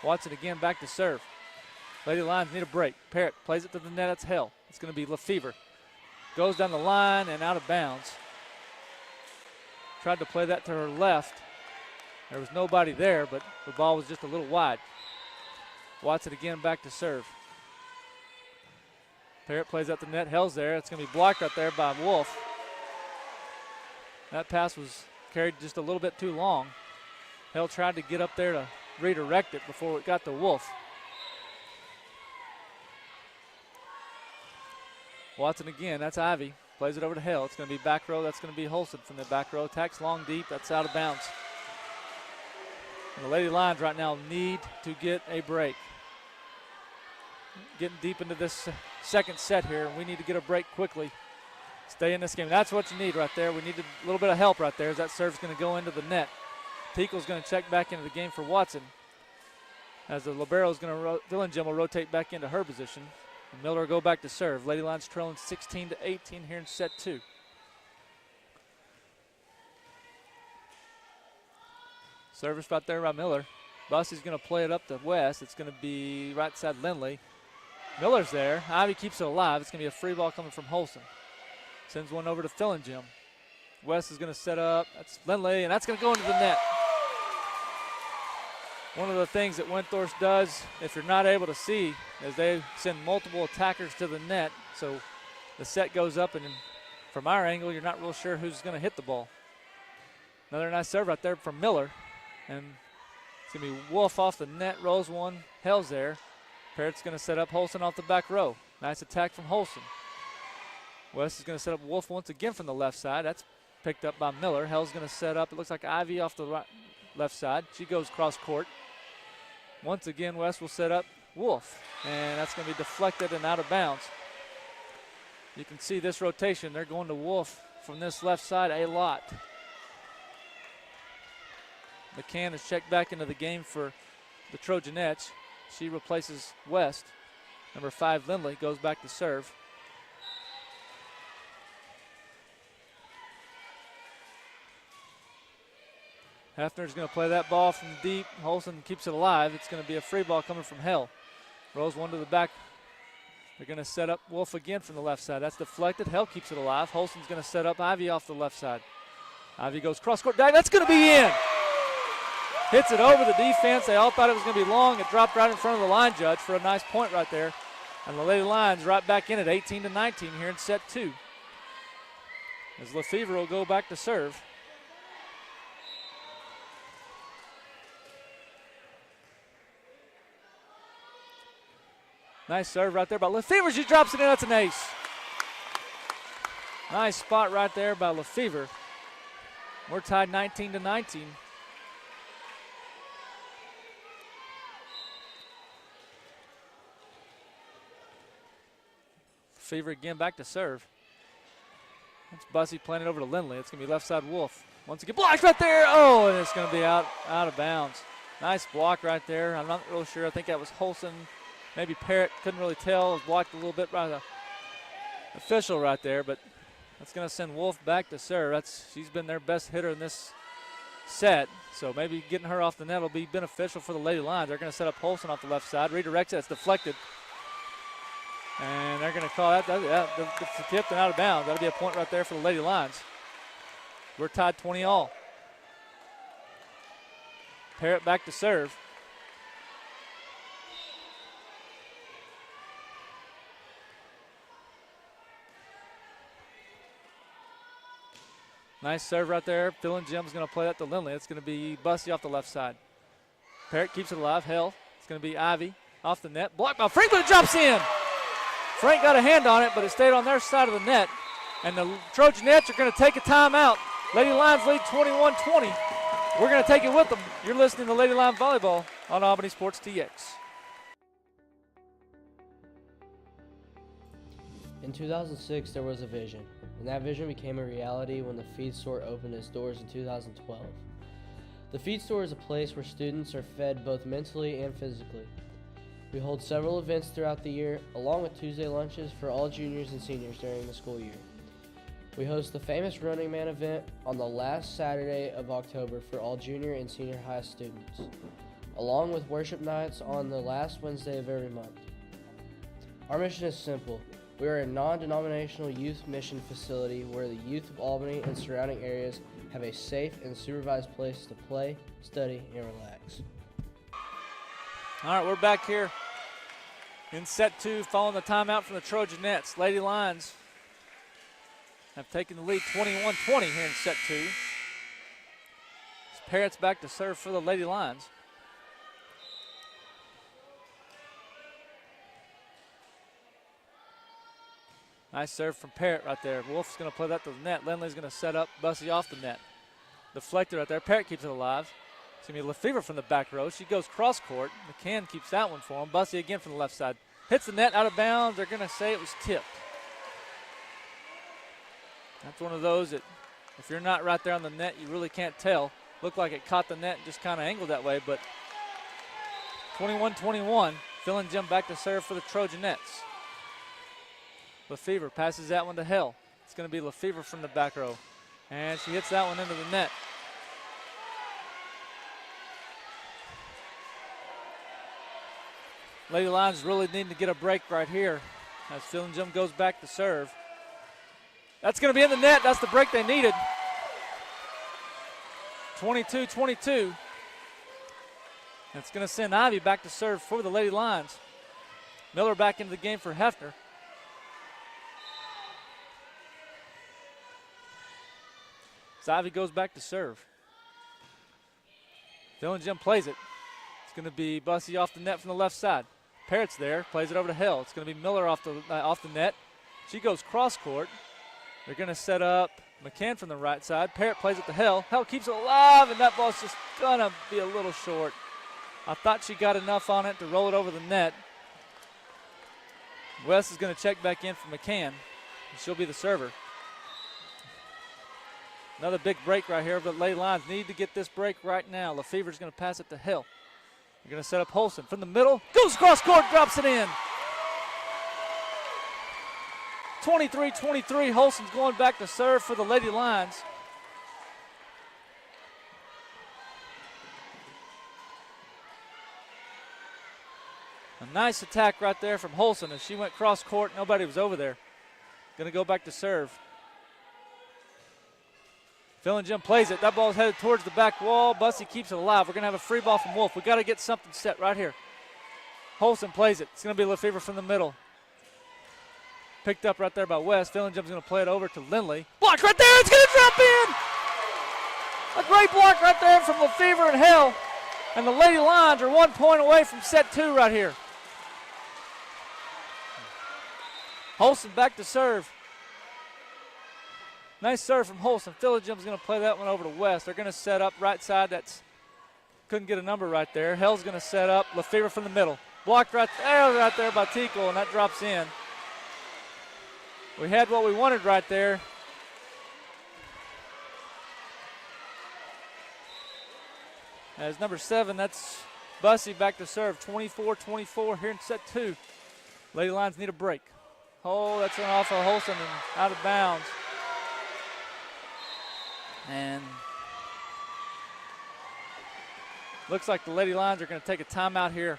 Watson again back to serve. Lady Lions need a break. Parrott plays it to the net. It's Hell. It's going to be Lefevre. Goes down the line and out of bounds. Tried to play that to her left. There was nobody there, but the ball was just a little wide. Watson again back to serve. Parrott plays out the net. Hell's there. It's going to be blocked right there by Wolf. That pass was carried just a little bit too long. Hell tried to get up there to redirect it before it got to Wolf. Watson again. That's Ivy. Plays it over to Hell. It's going to be back row. That's going to be Holson from the back row. Attacks long deep. That's out of bounds. And the Lady Lions right now need to get a break. Getting deep into this second set here, and we need to get a break quickly. Stay in this game. That's what you need right there. We need a little bit of help right there as that serve's going to go into the net. Teakle's going to check back into the game for Watson. As the libero's going to, Dillingham will rotate back into her position. And Miller will go back to serve. Lady Lions trailing 16-18 here in set 2. Service right there by Miller. Bussey's going to play it up to West. It's going to be right side Lindley. Miller's there. Ivy keeps it alive. It's going to be a free ball coming from Holson. Sends one over to Fillingham. West is going to set up. That's Lindley, and that's going to go into the net. One of the things that Windthorst does, if you're not able to see, is they send multiple attackers to the net. So the set goes up, and from our angle, you're not real sure who's going to hit the ball. Another nice serve right there from Miller. And it's going to be Wolf off the net, rolls one. Hell's there. Parrott's going to set up Holson off the back row. Nice attack from Holson. West is going to set up Wolf once again from the left side. That's picked up by Miller. Hell's going to set up, it looks like Ivy off the left side. She goes cross court. Once again, West will set up Wolf. And that's going to be deflected and out of bounds. You can see this rotation. They're going to Wolf from this left side a lot. McCann is checked back into the game for the Trojanettes. She replaces West. Number 5, Lindley, goes back to serve. Hefner's going to play that ball from deep. Holson keeps it alive. It's going to be a free ball coming from Hell. Rolls one to the back. They're going to set up Wolf again from the left side. That's deflected. Hell keeps it alive. Holson's going to set up Ivy off the left side. Ivy goes cross court. That's going to be in. Hits it over the defense. They all thought it was going to be long. It dropped right in front of the line judge for a nice point right there. And the Lady Lions right back in at 18-19 here in set 2. As Lefevre will go back to serve. Nice serve right there by Lefevre. She drops it in. That's an ace. Nice spot right there by Lefevre. We're tied 19-19. Lefevre again back to serve. That's Bussey playing it over to Lindley. It's going to be left side Wolf. Once again, blocked right there. Oh, and it's going to be out of bounds. Nice block right there. I'm not really sure. I think that was Holson. Maybe Parrott. Couldn't really tell. It was blocked a little bit by the official right there, but that's going to send Wolf back to serve. She's been their best hitter in this set, so maybe getting her off the net will be beneficial for the Lady Lions. They're going to set up Holson off the left side. Redirects it. It's deflected. And they're going to call that the tipped and out of bounds. That'll be a point right there for the Lady Lions. We're tied 20 all. Parrott back to serve. Nice serve right there. Phil and Jim's going to play that to Lindley. It's going to be Bussey off the left side. Parrott keeps it alive. Hell. It's going to be Ivy off the net. Blocked by Frank, but it drops in. Frank got a hand on it, but it stayed on their side of the net. And the Trojanettes are going to take a timeout. Lady Lions lead 21-20. We're going to take it with them. You're listening to Lady Lion Volleyball on Albany Sports TX. In 2006, there was a vision, and that vision became a reality when the feed store opened its doors in 2012. The feed store is a place where students are fed both mentally and physically. We hold several events throughout the year, along with Tuesday lunches for all juniors and seniors during the school year. We host the famous Running Man event on the last Saturday of October for all junior and senior high students, along with worship nights on the last Wednesday of every month. Our mission is simple. We are a non-denominational youth mission facility where the youth of Albany and surrounding areas have a safe and supervised place to play, study, and relax. All right, we're back here in set two following the timeout from the Trojanettes. Lady Lions have taken the lead 21-20 here in set two. Parrott's back to serve for the Lady Lions. Nice serve from Parrott right there. Wolf's going to play that to the net. Lindley's going to set up Bussey off the net. Deflected right there. Parrott keeps it alive. It's going to be Lefevre from the back row. She goes cross court. McCann keeps that one for him. Bussey again from the left side. Hits the net out of bounds. They're going to say it was tipped. That's one of those that if you're not right there on the net, you really can't tell. Looked like it caught the net and just kind of angled that way, but 21-21. Phil and Jim back to serve for the Trojanettes. Lefevre passes that one to Hill. It's going to be Lefevre from the back row. And she hits that one into the net. Lady Lions really need to get a break right here as Phil and Jim goes back to serve. That's going to be in the net. That's the break they needed. 22-22. It's going to send Ivy back to serve for the Lady Lions. Miller back into the game for Hefner. So Ivy goes back to serve. Phil and Jim plays it. It's going to be Bussey off the net from the left side. Parrott's there, plays it over to Hill. It's going to be Miller off the net. She goes cross court. They're going to set up McCann from the right side. Parrott plays it to Hill. Hill keeps it alive, and that ball's just going to be a little short. I thought she got enough on it to roll it over the net. West is going to check back in for McCann, and she'll be the server. Another big break right here, but Lady Lions need to get this break right now. Lefevre's going to pass it to Hill. They're going to set up Holson from the middle. Goes cross court, drops it in. 23-23, Holson's going back to serve for the Lady Lions. A nice attack right there from Holson as she went cross court. Nobody was over there. Going to go back to serve. Phil and Jim plays it. That ball's headed towards the back wall. Bussey keeps it alive. We're going to have a free ball from Wolf. We got to get something set right here. Holson plays it. It's going to be Lefevre from the middle. Picked up right there by West. Phil and Jim's going to play it over to Lindley. Block right there. It's going to drop in. A great block right there from Lefevre and Hill. And the Lady Lions are 1 point away from set two right here. Holson back to serve. Nice serve from Holson. Philogym's going to play that one over to West. They're going to set up right side. Couldn't get a number right there. Hell's going to set up. Lefevre from the middle. Blocked right there by Tickle, and that drops in. We had what we wanted right there. As number 7, that's Bussey back to serve. 24-24 here in set 2. Lady Lions need a break. Oh, that's going off of Holson and out of bounds. And looks like the Lady Lions are going to take a timeout here.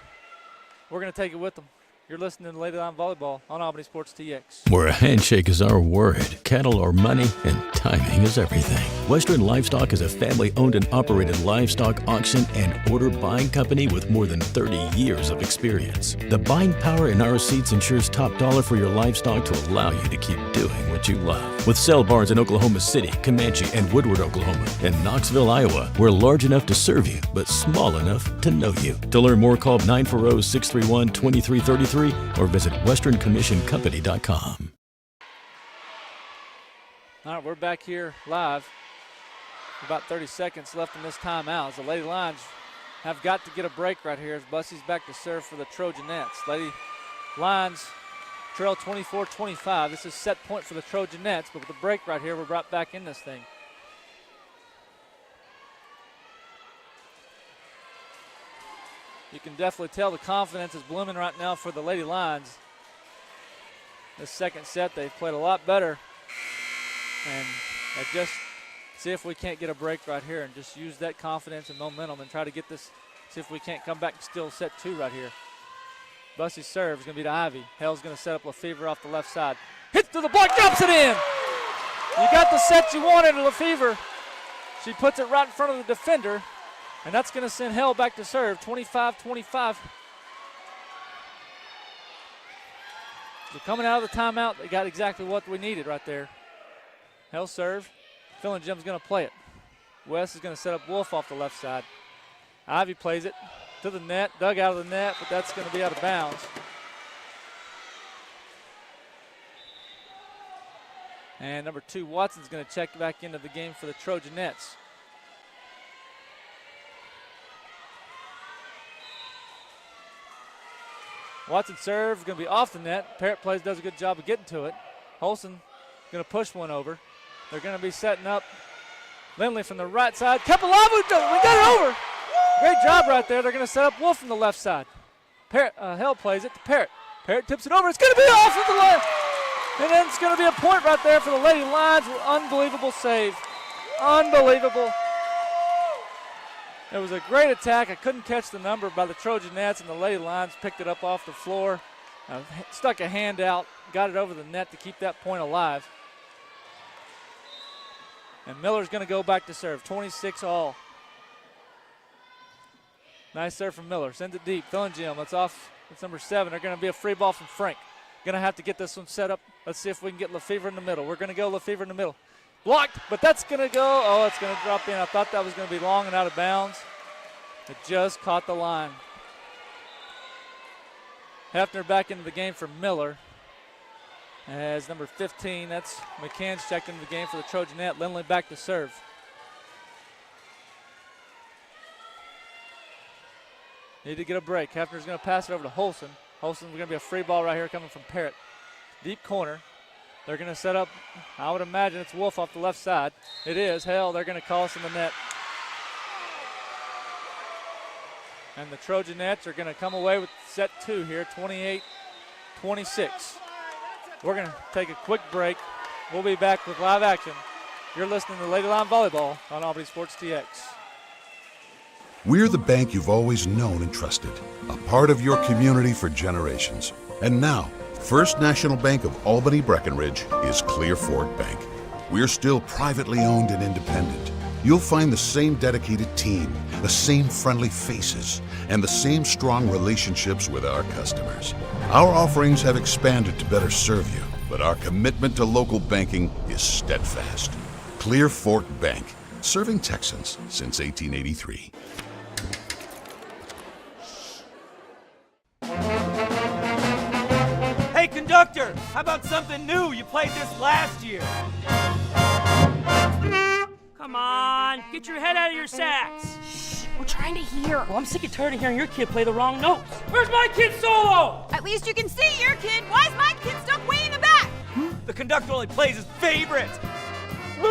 We're going to take it with them. You're listening to Lady Lion Volleyball on Albany Sports TX. Where a handshake is our word, cattle are money, and timing is everything. Western Livestock is a family-owned and operated livestock auction and order buying company with more than 30 years of experience. The buying power in our seats ensures top dollar for your livestock to allow you to keep doing what you love. With sale barns in Oklahoma City, Comanche, and Woodward, Oklahoma, and Knoxville, Iowa, we're large enough to serve you, but small enough to know you. To learn more, call 940-631-2333 or visit westerncommissioncompany.com. All right, we're back here live. About 30 seconds left in this timeout. The Lady Lions have got to get a break right here as Bussey's back to serve for the Trojanettes. Lady Lions trail 24-25. This is set point for the Trojanettes, but with the break right here, we're brought back in this thing. You can definitely tell the confidence is blooming right now for the Lady Lions. This second set, they've played a lot better. And just see if we can't get a break right here and just use that confidence and momentum and try to get this, see if we can't come back and still set 2 right here. Bussey's serve is going to be to Ivy. Hell's going to set up Lefevre off the left side. Hits to the block, drops it in. You got the set you wanted, Lefevre. She puts it right in front of the defender. And that's going to send Hell back to serve, 25-25. So coming out of the timeout, they got exactly what we needed right there. Hell serve. Philogym's going to play it. West is going to set up Wolf off the left side. Ivy plays it to the net, dug out of the net, but that's going to be out of bounds. And number 2, Watson's going to check back into the game for the Trojanettes. Watson's serve is going to be off the net. Parrott does a good job of getting to it. Holson going to push one over. They're going to be setting up Lindley from the right side. Kapalavu, we got it over. Great job right there. They're going to set up Wolf from the left side. Parrott, Hell plays it to Parrott. Parrott tips it over. It's going to be off of the left. And then it's going to be a point right there for the Lady Lions. Unbelievable save. Unbelievable. It was a great attack. I couldn't catch the number by the Trojanettes, and the Lady Lions picked it up off the floor, stuck a hand out, got it over the net to keep that point alive. And Miller's going to go back to serve, 26-all. Nice serve from Miller. Sends it deep. Philogym, it's off. It's number 7. They're going to be a free ball from Frank. Going to have to get this one set up. Let's see if we can get Lefevre in the middle. We're going to go Lefevre in the middle. Blocked, but that's going to go. Oh, it's going to drop in. I thought that was going to be long and out of bounds. It just caught the line. Hefner back into the game for Miller. As number 15, that's McCann's checked into the game for the Trojanette. Lindley back to serve. Need to get a break. Hefner's going to pass it over to Holson. Holson's going to be a free ball right here coming from Parrott. Deep corner. They're going to set up, I would imagine it's Wolf off the left side. It is. Hell, they're going to call us in the net. And the Trojanettes are going to come away with set 2 here, 28-26. We're going to take a quick break. We'll be back with live action. You're listening to Lady Lion Volleyball on Albany Sports TX. We're the bank you've always known and trusted, a part of your community for generations. And now, First National Bank of Albany Breckenridge is Clear Fork Bank. We're still privately owned and independent. You'll find the same dedicated team, the same friendly faces, and the same strong relationships with our customers. Our offerings have expanded to better serve you, but our commitment to local banking is steadfast. Clear Fork Bank, serving Texans since 1883. Hey, conductor, How about something new? You played this last year. Come on, get your head out of your sacks. Shh, we're trying to hear. Well, I'm sick and tired of hearing your kid play the wrong notes. Where's my kid solo? At least you can see your kid. Why is my kid stuck way in the back? The conductor only plays his favorite. I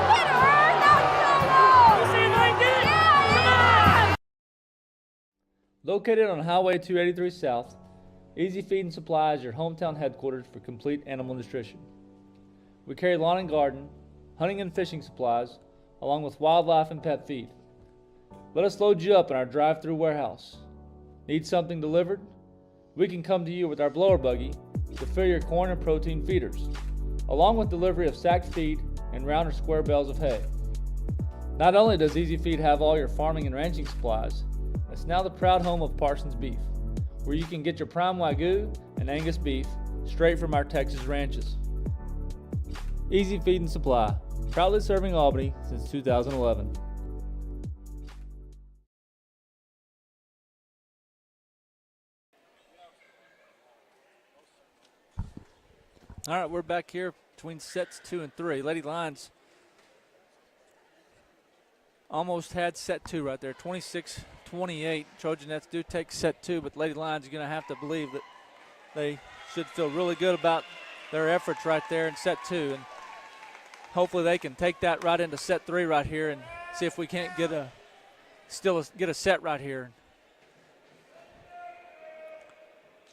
can earn that solo! You see like it? Yeah! Come on! Located on Highway 283 South, Easy Feed and Supply is your hometown headquarters for complete animal nutrition. We carry lawn and garden, hunting and fishing supplies, along with wildlife and pet feed. Let us load you up in our drive-through warehouse. Need something delivered? We can come to you with our blower buggy to fill your corn and protein feeders, along with delivery of sacked feed and round or square bales of hay. Not only does Easy Feed have all your farming and ranching supplies, it's now the proud home of Parsons Beef, where you can get your prime Wagyu and Angus beef straight from our Texas ranches. Easy Feed and Supply, proudly serving Albany since 2011. All right, we're back here between sets 2 and 3. Lady Lions almost had set 2 right there, 26-28. Trojanettes do take set 2, but Lady Lions are going to have to believe that they should feel really good about their efforts right there in set 2. And hopefully they can take that right into set 3 right here and see if we can't get a set right here.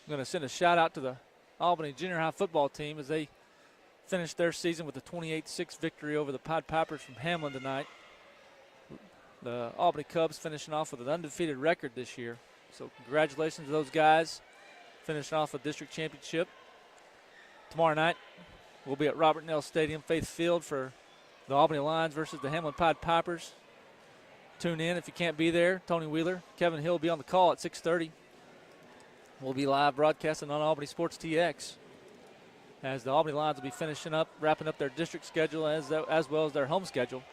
I'm going to send a shout out to the Albany Junior High football team as they finished their season with a 28-6 victory over the Pied Pipers from Hamlin tonight. The Albany Cubs finishing off with an undefeated record this year. So congratulations to those guys finishing off a district championship. Tomorrow night we'll be at Robert Nell Stadium, Faith Field, for the Albany Lions versus the Hamlin Pied Pipers. Tune in if you can't be there. Tony Wheeler, Kevin Hill will be on the call at 6:30. We'll be live broadcasting on Albany Sports TX as the Albany Lions will be wrapping up their district schedule as well as their home schedule.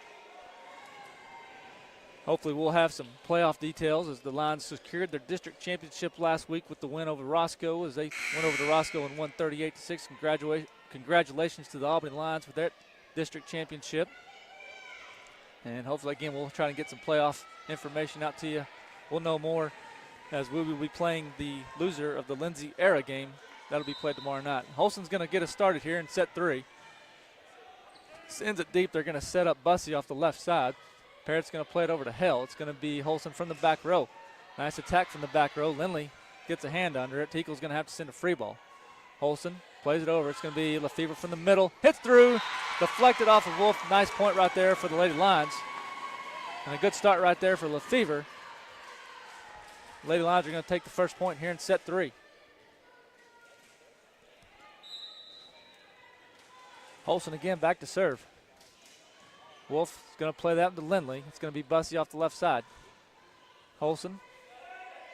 Hopefully we'll have some playoff details as the Lions secured their district championship last week with the win over Roscoe as they went over to Roscoe and won 38-6. Congratulations to the Albany Lions for their district championship. And hopefully, again, we'll try to get some playoff information out to you. We'll know more as we will be playing the loser of the Lindsay Era game. That'll be played tomorrow night. Holston's going to get us started here in set 3. Sends it deep. They're going to set up Bussey off the left side. Parrott's going to play it over to Hell. It's going to be Holston from the back row. Nice attack from the back row. Lindley gets a hand under it. Teagle's going to have to send a free ball. Holston plays it over. It's going to be Lefevre from the middle. Hits through. Deflected off of Wolf. Nice point right there for the Lady Lions. And a good start right there for Lefevre. Lady Lions are going to take the first point here in set 3. Holston again back to serve. Wolf is going to play that to Lindley. It's going to be Bussey off the left side. Holston.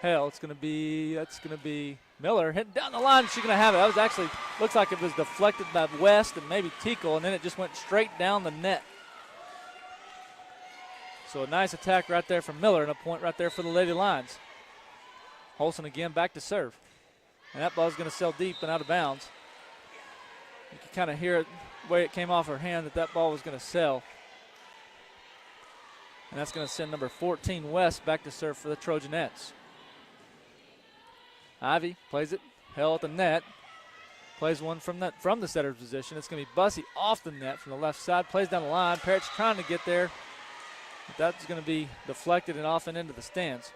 Hell, that's going to be Miller hitting down the line. She's going to have it. That was actually, looks like it was deflected by West and maybe Tickle, and then it just went straight down the net. So a nice attack right there from Miller and a point right there for the Lady Lions. Holston again back to serve. And that ball's going to sail deep and out of bounds. You can kind of hear it, the way it came off her hand, that ball was going to sail. And that's going to send number 14, West, back to serve for the Trojanettes. Ivy plays it, Hell at the net. Plays one from the setter's position. It's going to be Bussey off the net from the left side. Plays down the line. Parrott's trying to get there. But that's going to be deflected and off and into the stands.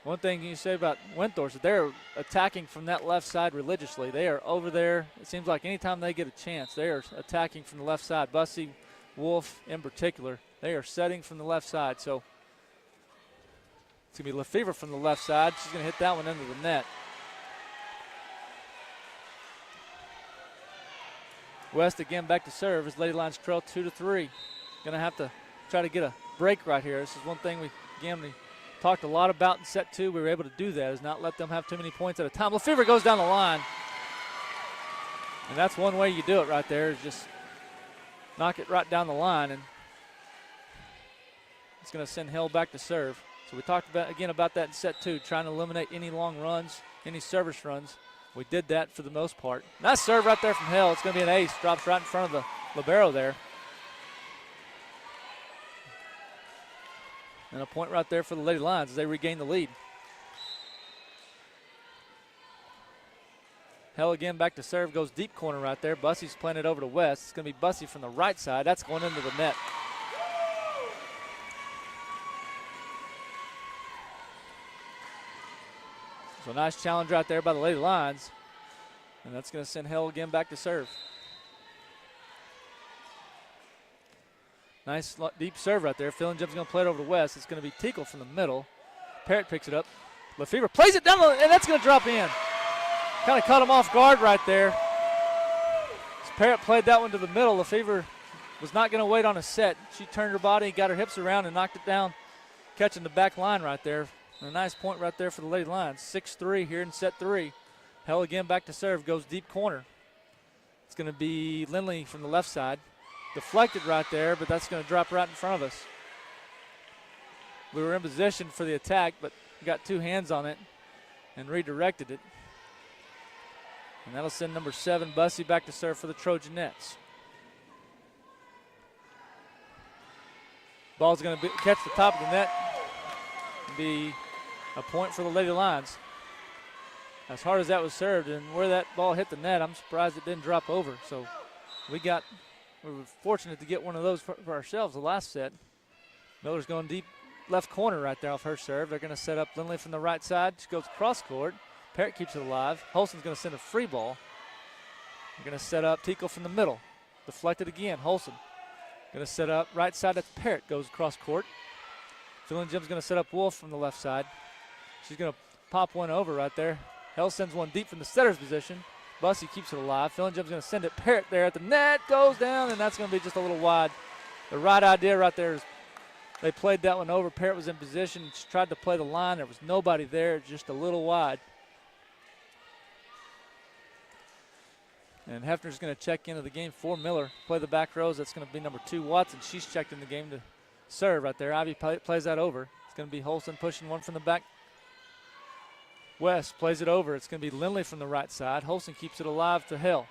One thing you say about Windthorst, they're attacking from that left side religiously. They are over there. It seems like anytime they get a chance, they are attacking from the left side. Bussey, Wolf in particular, they are setting from the left side. So it's going to be Lefevre from the left side. She's going to hit that one into the net. West again back to serve as Lady Lions trail 2-3. Going to have to try to get a break right here. This is one thing we talked a lot about in set 2. We were able to do that, is not let them have too many points at a time. Lefevre goes down the line. And that's one way you do it right there, is just knock it right down the line. And it's going to send Hill back to serve. So we talked about that in set 2, trying to eliminate any long runs, any service runs. We did that for the most part. Nice serve right there from Hell. It's going to be an ace. Drops right in front of the libero there. And a point right there for the Lady Lions as they regain the lead. Hell again back to serve, goes deep corner right there. Bussey's playing it over to West. It's going to be Bussey from the right side. That's going into the net. So nice challenge right there by the Lady Lions. And that's going to send Hell again back to serve. Nice deep serve right there. Fillingham's going to play it over to West. It's going to be Tinkle from the middle. Parrott picks it up. Lefevre plays it down, and that's going to drop in. Kind of caught him off guard right there. As Parrott played that one to the middle, Lefevre was not going to wait on a set. She turned her body, got her hips around, and knocked it down, catching the back line right there. And a nice point right there for the Lady Lions. 6-3 here in set 3. Hell again back to serve, goes deep corner. It's going to be Lindley from the left side. Deflected right there, but that's going to drop right in front of us. We were in position for the attack, but got two hands on it and redirected it. And that'll send number 7, Bussey, back to serve for the Trojanettes. Ball's going to catch the top of the net and be a point for the Lady Lions. As hard as that was served and where that ball hit the net, I'm surprised it didn't drop over. So we were fortunate to get one of those for ourselves the last set. Miller's going deep left corner right there off her serve. They're going to set up Lindley from the right side. She goes cross court. Parrott keeps it alive. Holson's going to send a free ball. They're going to set up Tinkle from the middle. Deflected again. Holson going to set up right side. That's Parrott, goes across court. Fillingham's going to set up Wolf from the left side. She's going to pop one over right there. Hell sends one deep from the setter's position. Bussey keeps it alive. Fillingham's going to send it. Parrott there at the net, goes down, and that's going to be just a little wide. The right idea right there is they played that one over. Parrott was in position. She tried to play the line. There was nobody there, just a little wide. And Hefner's going to check into the game for Miller. Play the back rows. That's going to be number 2, Watson. She's checked in the game to serve right there. Ivy plays that over. It's going to be Holson pushing one from the back. West plays it over. It's going to be Lindley from the right side. Holson keeps it alive to Hell.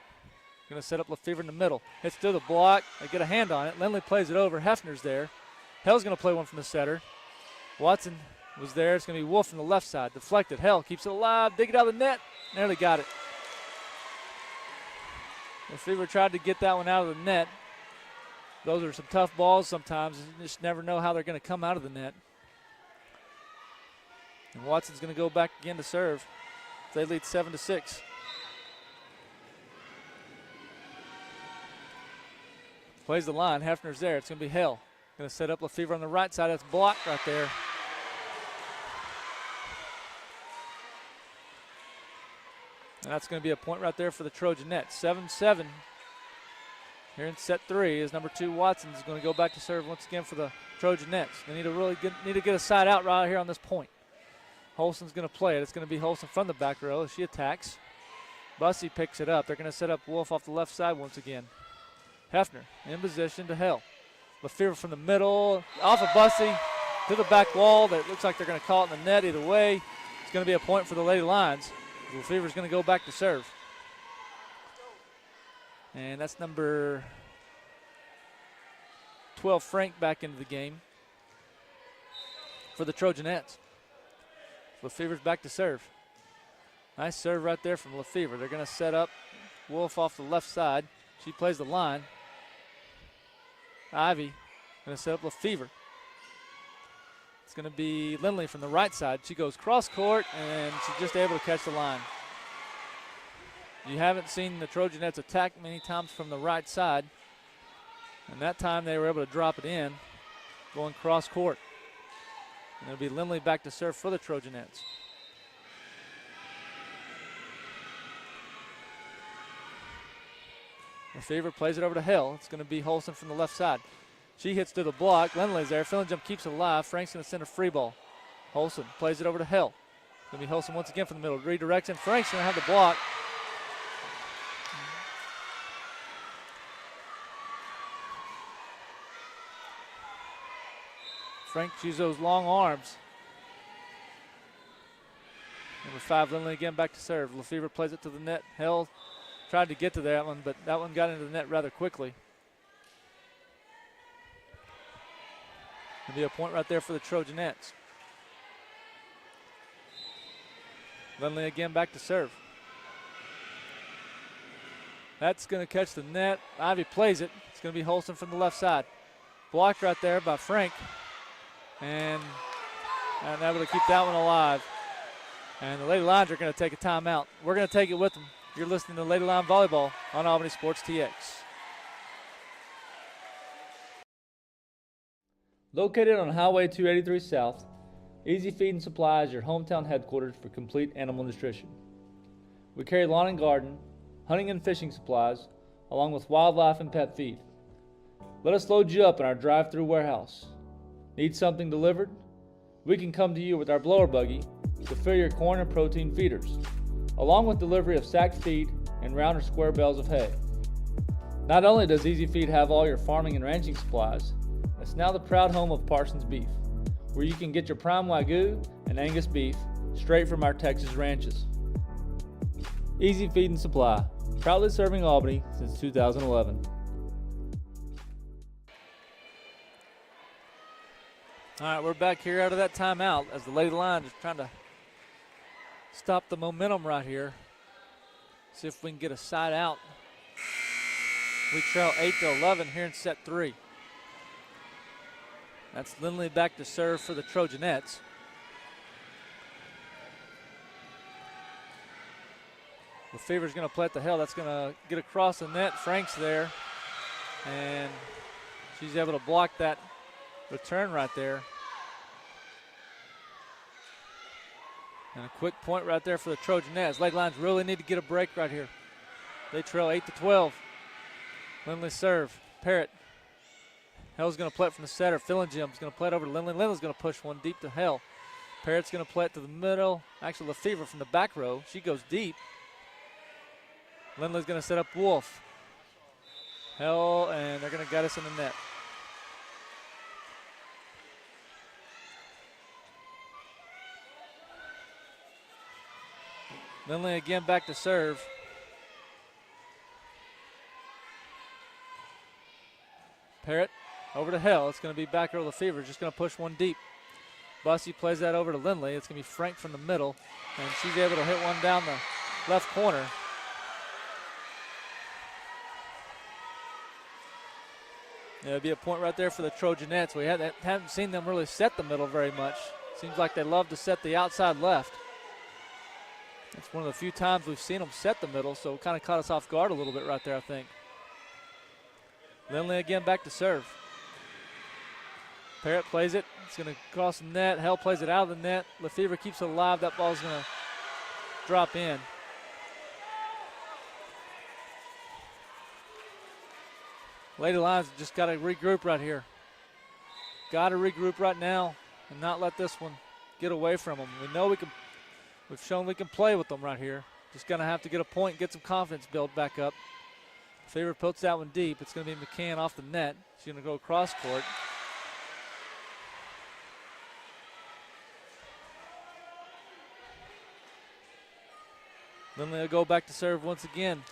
Going to set up Lefevre in the middle. Hits through the block. They get a hand on it. Lindley plays it over. Hefner's there. Hell's going to play one from the setter. Watson was there. It's going to be Wolf from the left side. Deflected. Hell keeps it alive. Dig it out of the net. Nearly got it. Lefevre tried to get that one out of the net. Those are some tough balls sometimes. You just never know how they're going to come out of the net. And Watson's going to go back again to serve. They lead 7-6. Plays the line. Hefner's there. It's going to be Hell. Going to set up Lefevre on the right side. That's blocked right there. And that's going to be a point right there for the Trojanettes. 7-7 here in set 3 is number 2, Watson is going to go back to serve once again for the Trojanettes. They need to get a side out right here on this point. Holson's going to play it. It's going to be Holson from the back row as she attacks. Bussey picks it up. They're going to set up Wolf off the left side once again. Hefner in position to Hell. Lefevre from the middle, off of Bussey to the back wall. That looks like they're going to call it in the net either way. It's going to be a point for the Lady Lions. Lefevre's going to go back to serve. And that's number 12, Frank, back into the game for the Trojanettes. Lefevre's back to serve. Nice serve right there from Lefevre. They're going to set up Wolf off the left side. She plays the line. Ivy going to set up Lefevre. It's going to be Lindley from the right side. She goes cross court, and she's just able to catch the line. You haven't seen the Trojanettes attack many times from the right side. And that time they were able to drop it in, going cross court. And it'll be Lindley back to serve for the Trojanettes. Lefevre plays it over to Hell. It's going to be Holson from the left side. She hits to the block. Lindley's there. Fillingham keeps it alive. Frank's going to send a free ball. Holson plays it over to Hell. It's going to be Holson once again from the middle. Redirection. Frank's going to have the block. Frank uses those long arms. Number 5, Lindley again back to serve. Lefevre plays it to the net. Hell tried to get to that one, but that one got into the net rather quickly. There'll be a point right there for the Trojanettes. Lindley again back to serve. That's going to catch the net. Ivy plays it. It's going to be Holston from the left side. Blocked right there by Frank. And able to keep that one alive. And the Lady Lions are going to take a timeout. We're going to take it with them. You're listening to Lady Lion Volleyball on Albany Sports TX. Located on Highway 283 South, Easy Feed and Supply is your hometown headquarters for complete animal nutrition. We carry lawn and garden, hunting and fishing supplies, along with wildlife and pet feed. Let us load you up in our drive-through warehouse. Need something delivered? We can come to you with our blower buggy to fill your corn and protein feeders, along with delivery of sacked feed and round or square bales of hay. Not only does Easy Feed have all your farming and ranching supplies, it's now the proud home of Parsons Beef, where you can get your prime Wagyu and Angus beef straight from our Texas ranches. Easy Feed and Supply, proudly serving Albany since 2011. All right, we're back here out of that timeout as the Lady Lions are trying to stop the momentum right here. See if we can get a side out. We trail 8-11 here in set 3. That's Lindley back to serve for the Trojanettes. Lefevre's going to play at the hell. That's going to get across the net. Frank's there. And she's able to block that return right there. And a quick point right there for the Trojanettes. Lady Lions really need to get a break right here. They trail 8-12. Lindley serve. Parrott. Hell's going to play it from the setter. Fillingjam's going to play it over to Lindley. Lindley's going to push one deep to Hell. Parrott's going to play it to the middle. Actually, Lefevre from the back row. She goes deep. Lindley's going to set up Wolf. Hell, and they're going to get us in the net. Lindley again back to serve. Parrott over to Hell. It's going to be back row Lefevre. Just going to push one deep. Bussey plays that over to Lindley. It's going to be Frank from the middle. And she's able to hit one down the left corner. There'll be a point right there for the Trojanettes. We haven't seen them really set the middle very much. Seems like they love to set the outside left. It's one of the few times we've seen them set the middle, so it kind of caught us off guard a little bit right there, I think. Lindley again back to serve. Parrott plays it. It's going to cross the net. Hell plays it out of the net. Lefevre keeps it alive. That ball's going to drop in. Lady Lions just got to regroup right here. Got to regroup right now and not let this one get away from them. We know we can. We've shown we can play with them right here. Just going to have to get a point and get some confidence built back up. Lefevre puts that one deep. It's going to be McCann off the net. She's going to go cross court. Lindley will go back to serve once again.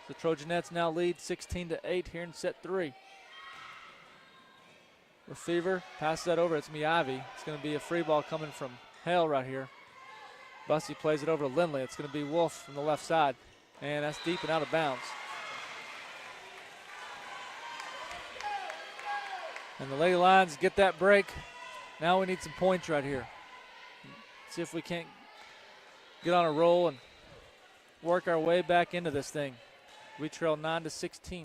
The Trojanettes now lead 16-8 here in set 3. Lefevre passes that over. It's Ivy. It's going to be a free ball coming from Hale right here. Bussey plays it over to Lindley. It's going to be Wolf from the left side. And that's deep and out of bounds. And the Lady Lions get that break. Now we need some points right here. See if we can't get on a roll and work our way back into this thing. We trail 9-16.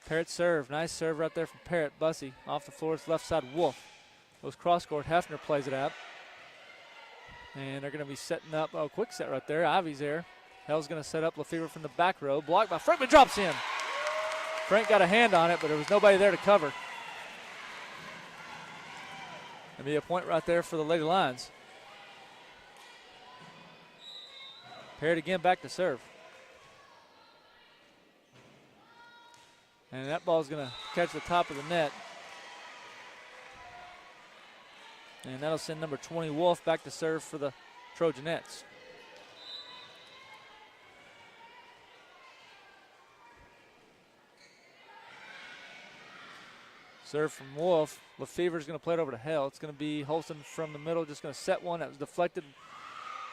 Parrott serve. Nice serve right there from Parrott. Bussey off the floor. It's left side Wolf. Goes cross court. Hefner plays it out. And they're going to be setting up. Oh, quick set right there. Ivy's there. Hell's going to set up Lefevre from the back row. Blocked by Frank, but drops in. Frank got a hand on it, but there was nobody there to cover. There'll be a point right there for the Lady Lions. Parrott again back to serve. And that ball's going to catch the top of the net. And that'll send number 20, Wolf, back to serve for the Trojanettes. Serve from Wolf. Lefevre's going to play it over to Hell. It's going to be Holston from the middle, just going to set one that was deflected.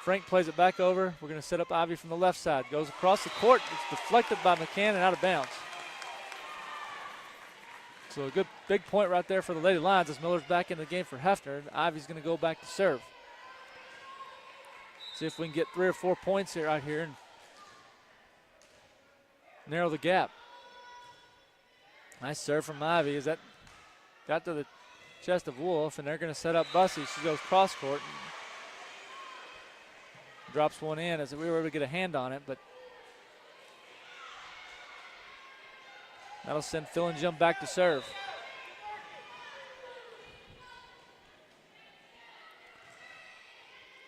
Frank plays it back over. We're going to set up Ivy from the left side. Goes across the court. It's deflected by McCann and out of bounds. So a good big point right there for the Lady Lions as Miller's back in the game for Hefner. And Ivy's going to go back to serve. See if we can get 3 or 4 points here right here and narrow the gap. Nice serve from Ivy. Is that got to the chest of Wolf, and they're going to set up Bussey. She goes cross court. Drops one in as we were able to get a hand on it, but that'll send Phil and Jim back to serve.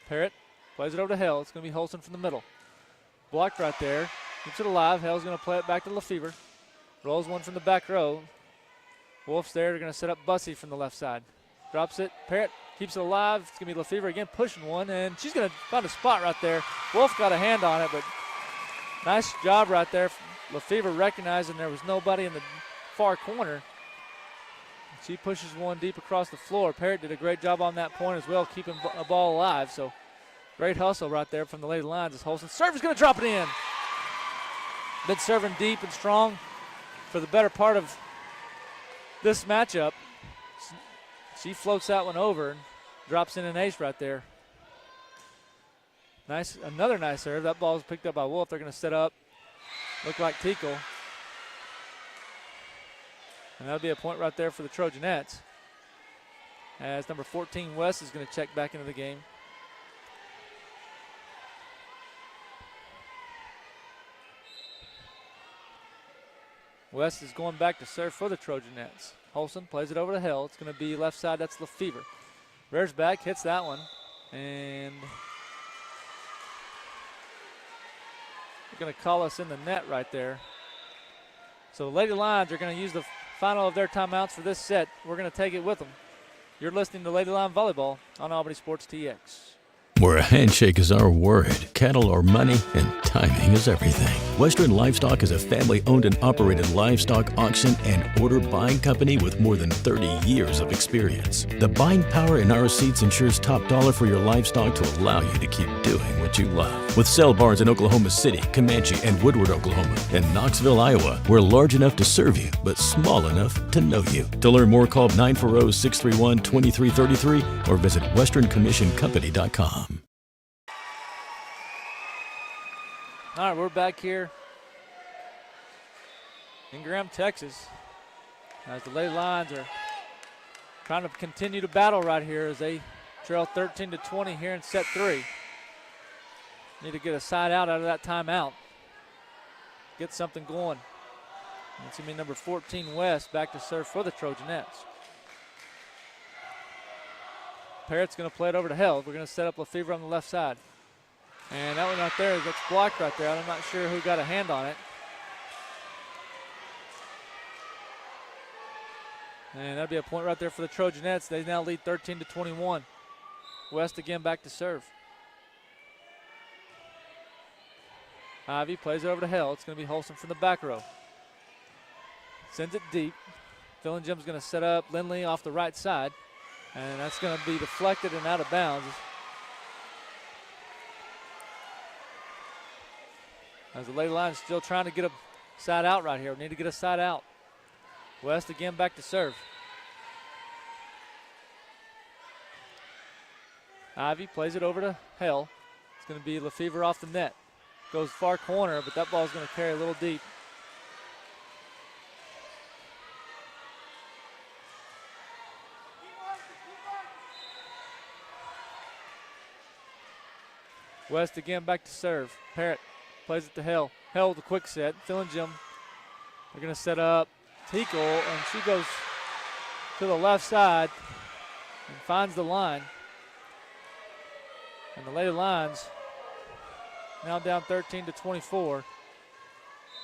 Parrott plays it over to Hell. It's going to be Holston from the middle. Blocked right there. Keeps it alive. Hell's going to play it back to Lefevre. Rolls one from the back row. Wolf's there. They're going to set up Bussey from the left side. Drops it. Parrott keeps it alive. It's going to be Lefevre again pushing one, and she's going to find a spot right there. Wolf got a hand on it, but nice job right there. Lefevre recognizing there was nobody in the far corner. She pushes one deep across the floor. Parrott did a great job on that point as well, keeping a ball alive. So great hustle right there from the Lady Lions as Holston. Serve is going to drop it in. Been serving deep and strong for the better part of this matchup. She floats that one over and drops in an ace right there. Nice, another nice serve. That ball is picked up by Wolf. They're going to set up, look like Tickle. And that'll be a point right there for the Trojanettes. As number 14, West, is going to check back into the game. West is going back to serve for the Trojanettes. Holston plays it over to Hell. It's going to be left side. That's Lefevre. Rears back, hits that one. And they're going to call us in the net right there. So the Lady Lions are going to use the final of their timeouts for this set. We're going to take it with them. You're listening to Lady Lion Volleyball on Albany Sports TX. Where a handshake is our word, cattle are money, and timing is everything. Western Livestock is a family-owned and operated livestock auction and order buying company with more than 30 years of experience. The buying power in our seats ensures top dollar for your livestock to allow you to keep doing what you love. With sale barns in Oklahoma City, Comanche, and Woodward, Oklahoma, and Knoxville, Iowa, we're large enough to serve you, but small enough to know you. To learn more, call 940-631-2333 or visit westerncommissioncompany.com. All right, we're back here in Graham, Texas, as the Lady Lions are trying to continue to battle right here as they trail 13-20 here in set 3. Need to get a side out of that timeout. Get something going. It's going to be number 14, West, back to serve for the Trojanettes. Parrott's going to play it over to Hell. We're going to set up Lefevre on the left side. And that one right there, that's blocked right there. I'm not sure who got a hand on it. And that'll be a point right there for the Trojanettes. They now lead 13-21. West again back to serve. Ivy plays it over to Hell. It's going to be Holston from the back row. Sends it deep. Phil and Jim's going to set up Lindley off the right side. And that's going to be deflected and out of bounds. As the Lady Lions still trying to get a side out right here. We need to get a side out. West again back to serve. Ivy plays it over to Hell. It's going to be Lefevre off the net. Goes far corner, but that ball's going to carry a little deep. West again back to serve. Parrott plays it to Hell. Hell with a quick set. Phil and Jim. They're going to set up Tickle, and she goes to the left side and finds the line. And the Lady Lions now down 13-24.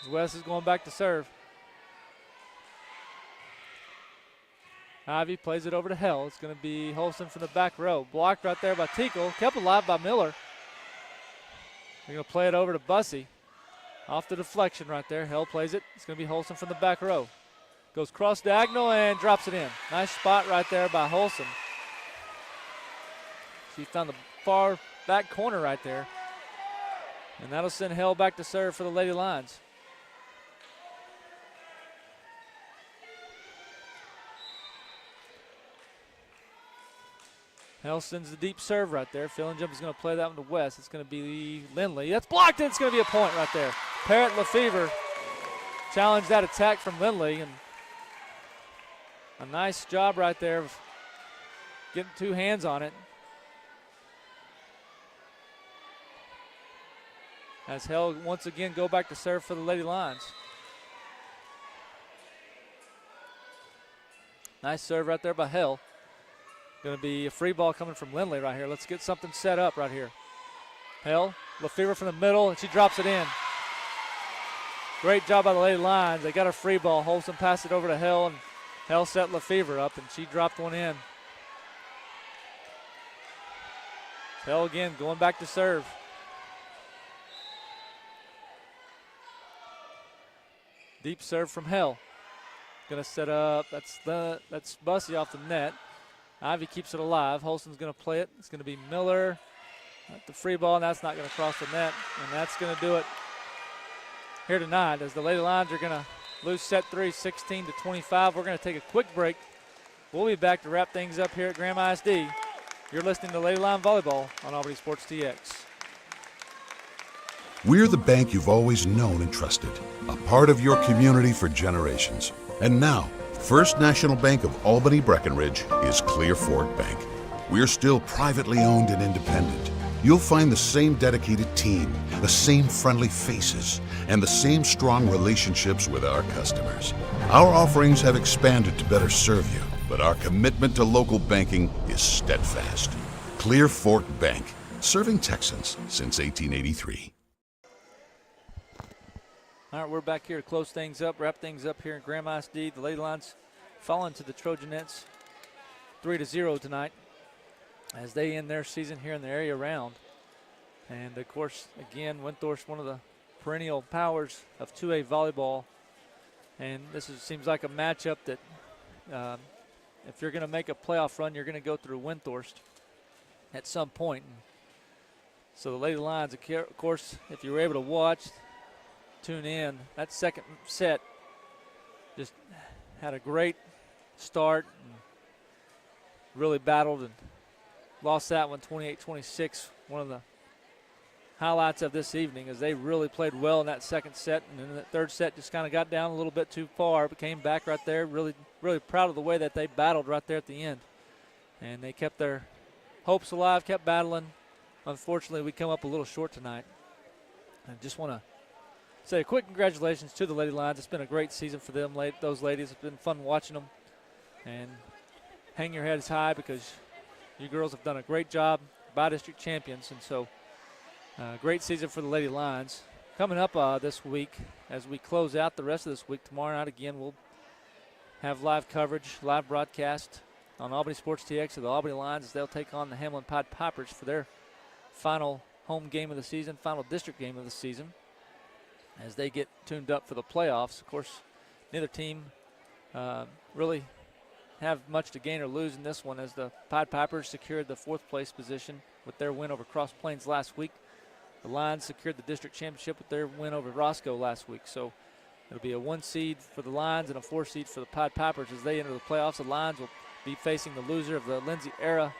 As West is going back to serve. Ivy plays it over to Hell. It's going to be Holston from the back row. Blocked right there by Tinkle. Kept alive by Miller. They're going to play it over to Bussey. Off the deflection right there. Hell plays it. It's going to be Holston from the back row. Goes cross diagonal and drops it in. Nice spot right there by Holston. She found the far back corner right there. And that'll send Hell back to serve for the Lady Lions. Hell sends the deep serve right there. Filling Jump is going to play that one to West. It's going to be Lindley. That's blocked, and it's going to be a point right there. Parrott Lefevre challenged that attack from Lindley, and a nice job right there of getting two hands on it. As Hell once again go back to serve for the Lady Lions. Nice serve right there by Hell. Going to be a free ball coming from Lindley right here. Let's get something set up right here. Hell, Lefevre from the middle, and she drops it in. Great job by the Lady Lions. They got a free ball. Holston passed it over to Hell, and Hell set Lefevre up, and she dropped one in. Hell again going back to serve. Deep serve from Hell. Going to set up, that's Bussey off the net. Ivy keeps it alive. Holston's going to play it. It's going to be Miller at the free ball, and that's not going to cross the net. And that's going to do it here tonight as the Lady Lions are going to lose set 3, 16-25. We're going to take a quick break. We'll be back to wrap things up here at Graham ISD. You're listening to Lady Lion Volleyball on Albany Sports TX. We're the bank you've always known and trusted, a part of your community for generations. And now, First National Bank of Albany Breckenridge is Clear Fork Bank. We're still privately owned and independent. You'll find the same dedicated team, the same friendly faces, and the same strong relationships with our customers. Our offerings have expanded to better serve you, but our commitment to local banking is steadfast. Clear Fork Bank, serving Texans since 1883. All right, we're back here to close things up, wrap things up here in Graham ISD. The Lady Lions falling to the Trojanettes 3-0 tonight as they end their season here in the area round. And, of course, again, Windthorst, one of the perennial powers of 2A volleyball. And this seems like a matchup that if you're going to make a playoff run, you're going to go through Windthorst at some point. And so the Lady Lions, of course, if you were able to watch, tune in, that second set just had a great start and really battled and lost that one 28-26. One of the highlights of this evening is they really played well in that second set, and then that third set just kind of got down a little bit too far, but came back right there. Really proud of the way that they battled right there at the end. And they kept their hopes alive, kept battling. Unfortunately, we come up a little short tonight. I just want to say a quick congratulations to the Lady Lions. It's been a great season for them, those ladies. It's been fun watching them. And hang your heads high because you girls have done a great job, by-district champions. And so great season for the Lady Lions. Coming up this week, as we close out the rest of this week, tomorrow night again, we'll have live coverage, live broadcast on Albany Sports TX of the Albany Lions as they'll take on the Hamlin Pied Pipers for their final home game of the season, final district game of the season, as they get tuned up for the playoffs. Of course, neither team really have much to gain or lose in this one, as the Pied Pipers secured the fourth place position with their win over Cross Plains last week. The Lions secured the district championship with their win over Roscoe last week. So it'll be a 1 seed for the Lions and a 4 seed for the Pied Pipers as they enter the playoffs. The Lions will be facing the loser of the Lindsay Era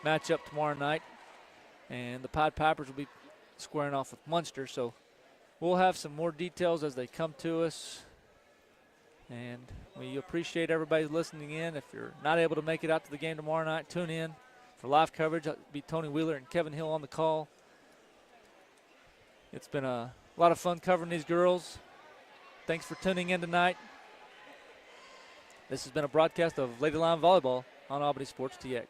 matchup tomorrow night, and the Pied Pipers will be squaring off with Munster. So we'll have some more details as they come to us, and we appreciate everybody listening in. If you're not able to make it out to the game tomorrow night, tune in for live coverage. It'll be Tony Wheeler and Kevin Hill on the call. It's been a lot of fun covering these girls. Thanks for tuning in tonight. This has been a broadcast of Lady Lion Volleyball on Albany Sports TX.